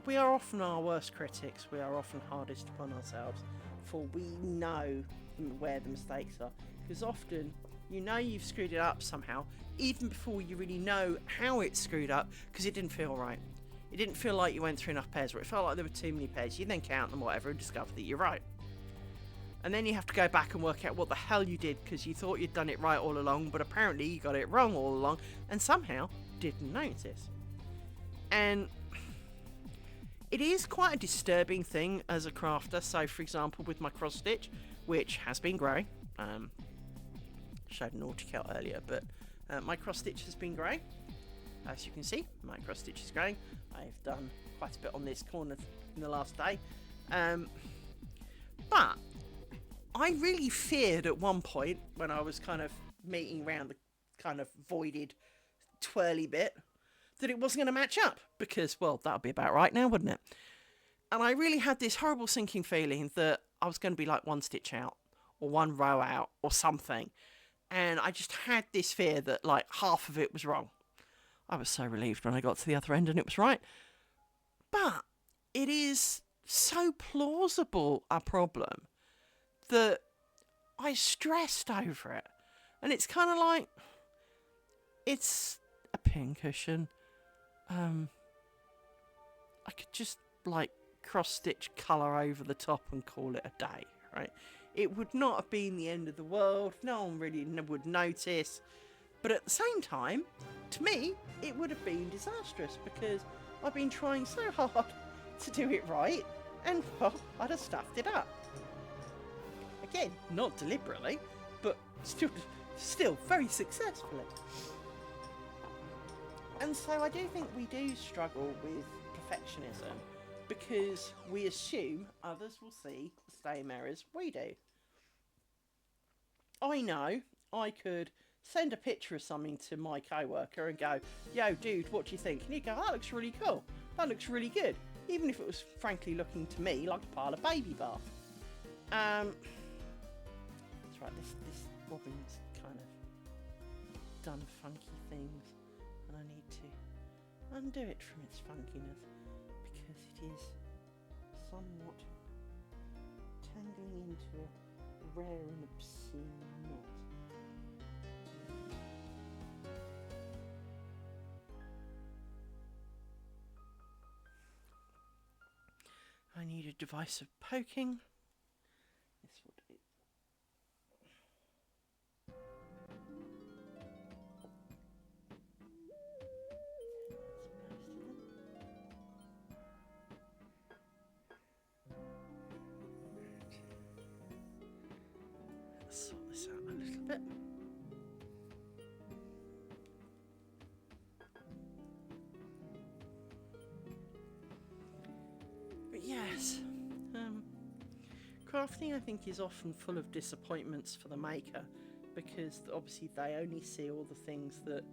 We are often our worst critics. We are often hardest upon ourselves, for we know where the mistakes are. Because often, you know you've screwed it up somehow, even before you really know how it's screwed up, because it didn't feel right. It didn't feel like you went through enough pairs, or it felt like there were too many pairs. You then count them, whatever, and discover that you're right. And then you have to go back and work out what the hell you did, because you thought you'd done it right all along, but apparently you got it wrong all along, and somehow didn't notice. And it is quite a disturbing thing as a crafter. So, for example, with my cross stitch, which has been growing, showed an autocut earlier, but my cross stitch has been growing. As you can see, my cross stitch is growing. I've done quite a bit on this corner in the last day. But I really feared at one point, when I was kind of meeting around the kind of voided twirly bit, that it wasn't going to match up, because, well, that would be about right now, wouldn't it? And I really had this horrible sinking feeling that I was going to be like one stitch out, or one row out or something. And I just had this fear that like half of it was wrong. I was so relieved when I got to the other end and it was right. But it is so plausible a problem that I stressed over it. And it's kind of like, it's a pincushion. I could just like cross-stitch colour over the top and call it a day, right? It would not have been the end of the world. No one really would notice. But at the same time, to me, it would have been disastrous because I've been trying so hard to do it right and, well, I'd have stuffed it up. Again, not deliberately, but still very successfully. And so I do think we do struggle with perfectionism because we assume others will see the same errors we do. I know I could send a picture of something to my co-worker and go, yo dude, what do you think? And he'd go, that looks really cool, that looks really good, even if it was frankly looking to me like a pile of baby bath. That's right, this bobbin's kind of done funky things and I need to undo it from its funkiness because it is somewhat tangling into a rare and obscene knot. I need a device of poking. This will do. Let's sort this out a little bit. But yes, crafting I think is often full of disappointments for the maker because obviously they only see all the things that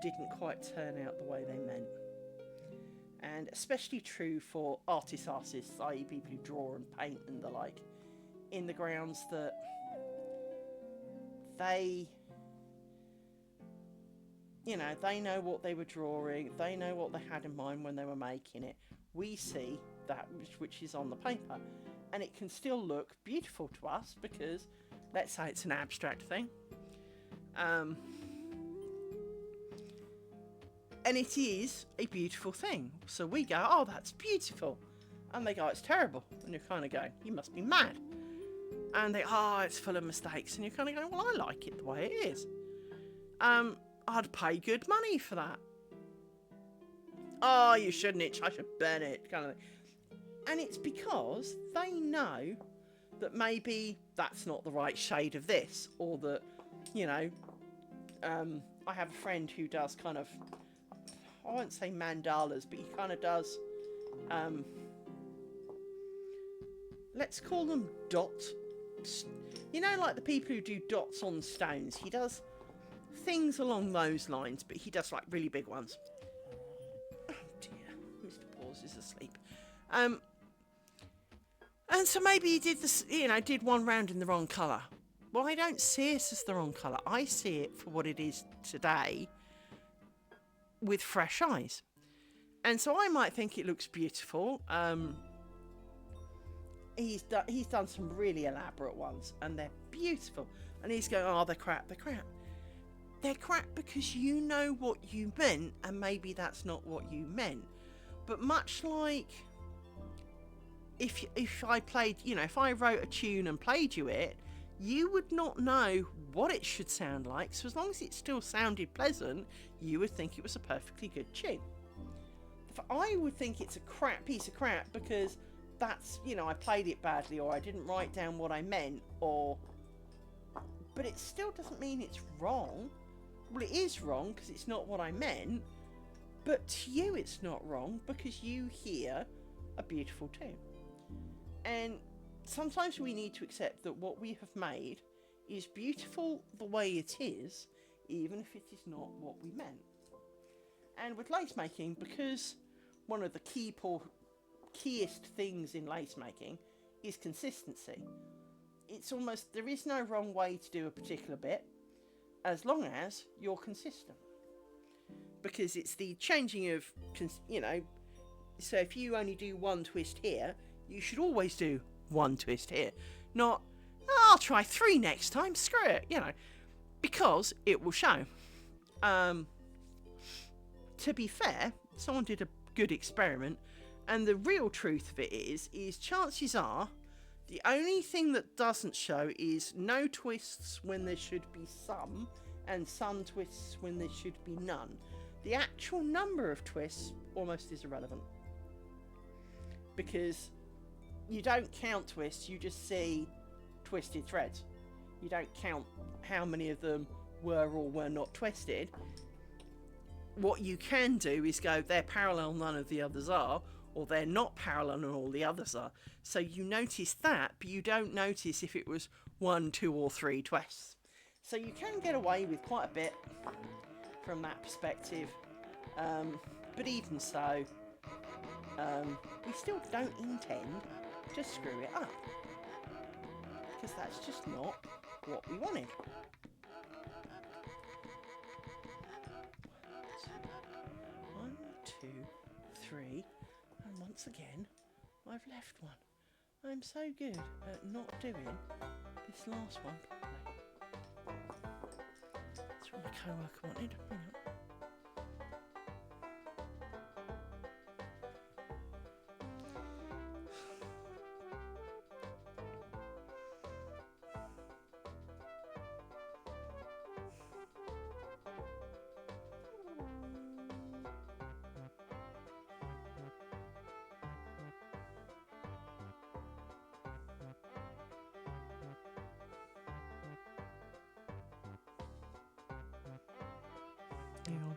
didn't quite turn out the way they meant. And especially true for artists, i.e. people who draw and paint and the like, in the grounds that they know what they were drawing, they know what they had in mind when they were making it. We see that which is on the paper, and it can still look beautiful to us because, let's say it's an abstract thing, and it is a beautiful thing. So we go, oh, that's beautiful, and they go, it's terrible, and you're kind of going, you must be mad. And they, oh, it's full of mistakes, and you're kind of going, well, I like it the way it is. I'd pay good money for that. Oh, you shouldn't, I should burn it, kind of thing. And it's because they know that maybe that's not the right shade of this, or that, I have a friend who does kind of, I won't say mandalas, but he kind of does, let's call them dots. Like the people who do dots on stones. He does things along those lines, but he does like really big ones. Oh dear, Mr. Paws is asleep. And so maybe he did this, did one round in the wrong colour. Well, I don't see it as the wrong colour. I see it for what it is today with fresh eyes. And so I might think it looks beautiful. He's done some really elaborate ones and they're beautiful. And he's going, oh, they're crap. They're crap because you know what you meant and maybe that's not what you meant. But much like if I played, if I wrote a tune and played you it, you would not know what it should sound like. So as long as it still sounded pleasant, you would think it was a perfectly good tune. If I would think it's a crap piece of crap because that's, I played it badly or I didn't write down what I meant but it still doesn't mean it's wrong. Well, it is wrong because it's not what I meant, but to you it's not wrong because you hear a beautiful tune. And sometimes we need to accept that what we have made is beautiful the way it is, even if it is not what we meant. And with lace making, because one of the keyest things in lace making is consistency. it's almost, there is no wrong way to do a particular bit as long as you're consistent. Because it's the changing of, you know, so if you only do one twist here, you should always do one twist here. Not, oh, I'll try 3 next time, screw it, you know, because it will show. To be fair, someone did a good experiment, and the real truth of it is chances are the only thing that doesn't show is no twists when there should be some, and some twists when there should be none. The actual number of twists almost is irrelevant, because you don't count twists, you just see twisted threads. You don't count how many of them were or were not twisted. What you can do is go, they're parallel, none of the others are, or they're not parallel and all the others are. So you notice that, but you don't notice if it was 1, 2 or 3 twists. So you can get away with quite a bit from that perspective, but even so, we still don't intend to screw it up, because that's just not what we wanted. 1, 2, 3, and once again I've left one. I'm so good at not doing this last one properly. That's what my co-worker wanted. Hang on. Hang on.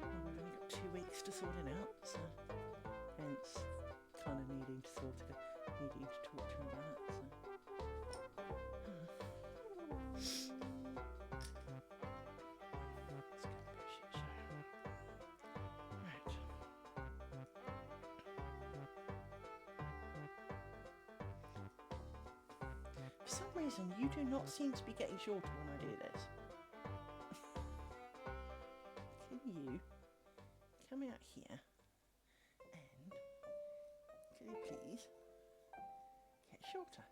We've only got 2 weeks to sort it out, so hence kind of needing to talk to her about it. So. For some reason, you do not seem to be getting shorter when I do this. Can you come out here and can you please get shorter?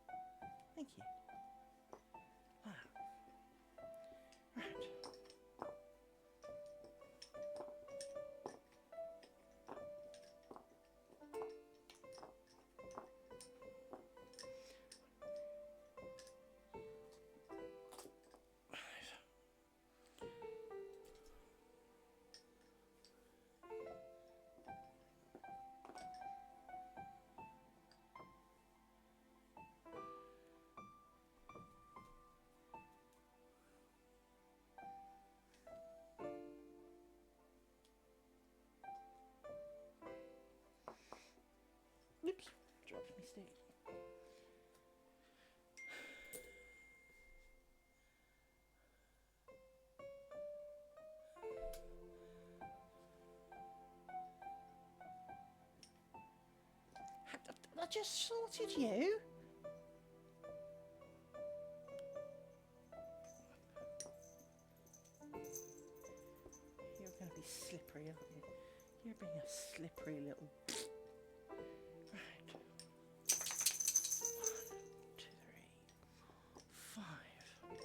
Thank you. Wow. Right. Oops, dropped my stick. I just sorted you. You're going to be slippery, aren't you? You're being a slippery little... Right. 1, 2, 3, 5. Put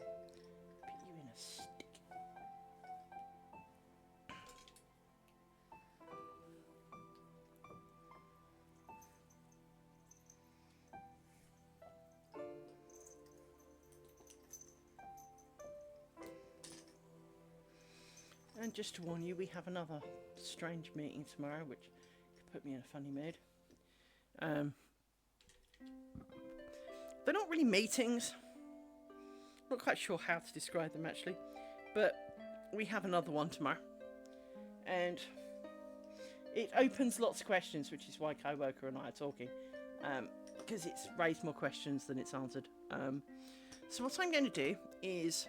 you in a stick. And just to warn you, we have another strange meeting tomorrow, which could put me in a funny mood. They're not really meetings. Not quite sure how to describe them actually, but we have another one tomorrow. And it opens lots of questions, which is why co-worker and I are talking, because it's raised more questions than it's answered. So what I'm going to do is,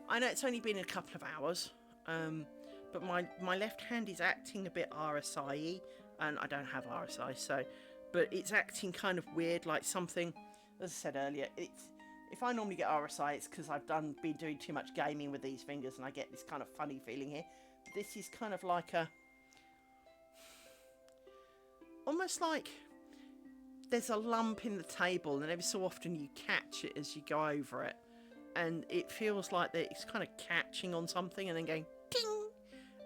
I know it's only been a couple of hours, but my left hand is acting a bit RSI-y, and I don't have RSI, so, but it's acting kind of weird, like something, as I said earlier, if I normally get RSI, it's because I've been doing too much gaming with these fingers, and I get this kind of funny feeling here. This is kind of like almost like there's a lump in the table, and every so often you catch it as you go over it, and it feels like that it's kind of catching on something and then going ding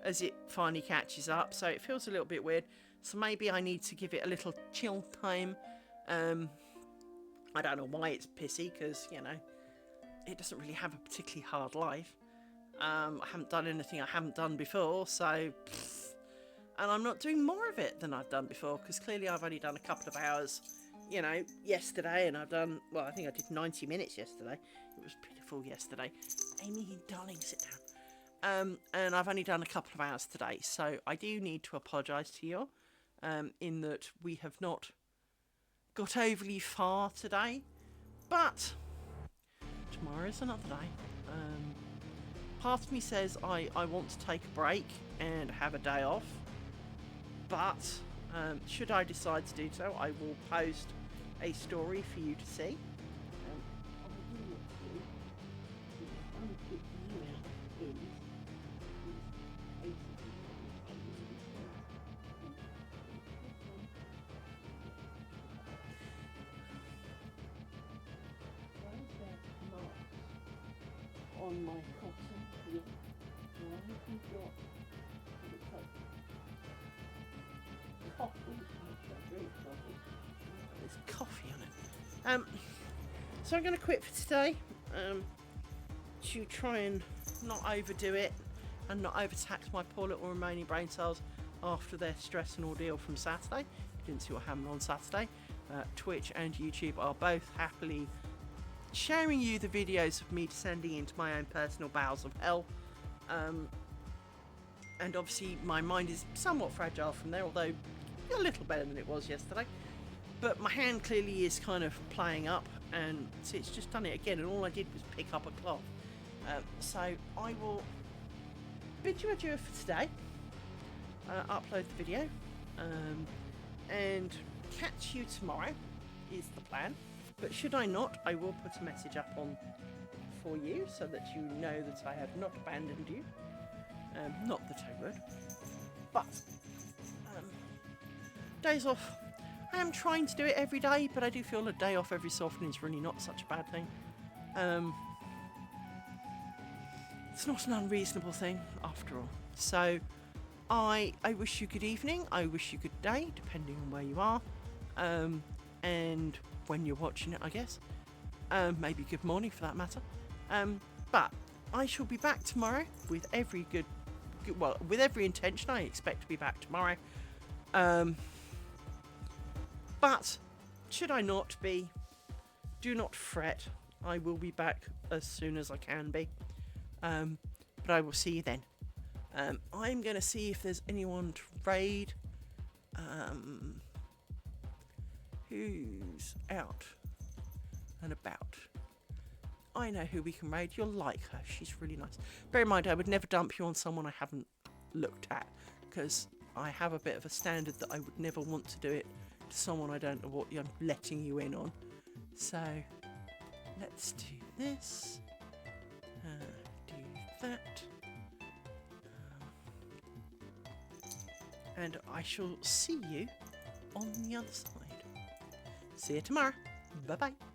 as it finally catches up. So it feels a little bit weird. So maybe I need to give it a little chill time. I don't know why it's pissy, because, you know, it doesn't really have a particularly hard life. I haven't done anything I haven't done before, so... And I'm not doing more of it than I've done before, because clearly I've only done a couple of hours, you know, yesterday, and I've done... Well, I think I did 90 minutes yesterday. It was pitiful yesterday. Amy, darling, sit down. And I've only done a couple of hours today, so I do need to apologise to you, in that we have not got overly far today, but tomorrow's another day. Part of me says I want to take a break and have a day off, but should I decide to do so, I will post a story for you to see. On my cotton here, you've got coffee. There's coffee on it. So I'm going to quit for today. To try and not overdo it and not overtax my poor little remaining brain cells after their stress and ordeal from Saturday. You didn't see what happened on Saturday. Twitch and YouTube are both happily sharing you the videos of me descending into my own personal bowels of hell, and obviously my mind is somewhat fragile from there, although a little better than it was yesterday, but my hand clearly is kind of playing up, and see, it's just done it again, and all I did was pick up a cloth. So I will bid you adieu for today, upload the video, and catch you tomorrow is the plan. But should I not, I will put a message up on for you so that you know that I have not abandoned you. Not that I would. But, days off. I am trying to do it every day, but I do feel a day off every so often is really not such a bad thing. It's not an unreasonable thing, after all. So, I wish you good evening, I wish you good day, depending on where you are. And when you're watching it, I guess. Maybe good morning for that matter. But I shall be back tomorrow with with every intention. I expect to be back tomorrow. But should I not be, do not fret. I will be back as soon as I can be. But I will see you then. I'm going to see if there's anyone to raid. Who's out and about. I know who we can raid. You'll like her. She's really nice. Bear in mind, I would never dump you on someone I haven't looked at, because I have a bit of a standard that I would never want to do it to someone I don't know what I'm letting you in on. So let's do this. Do that. And I shall see you on the other side. See you tomorrow. Bye-bye.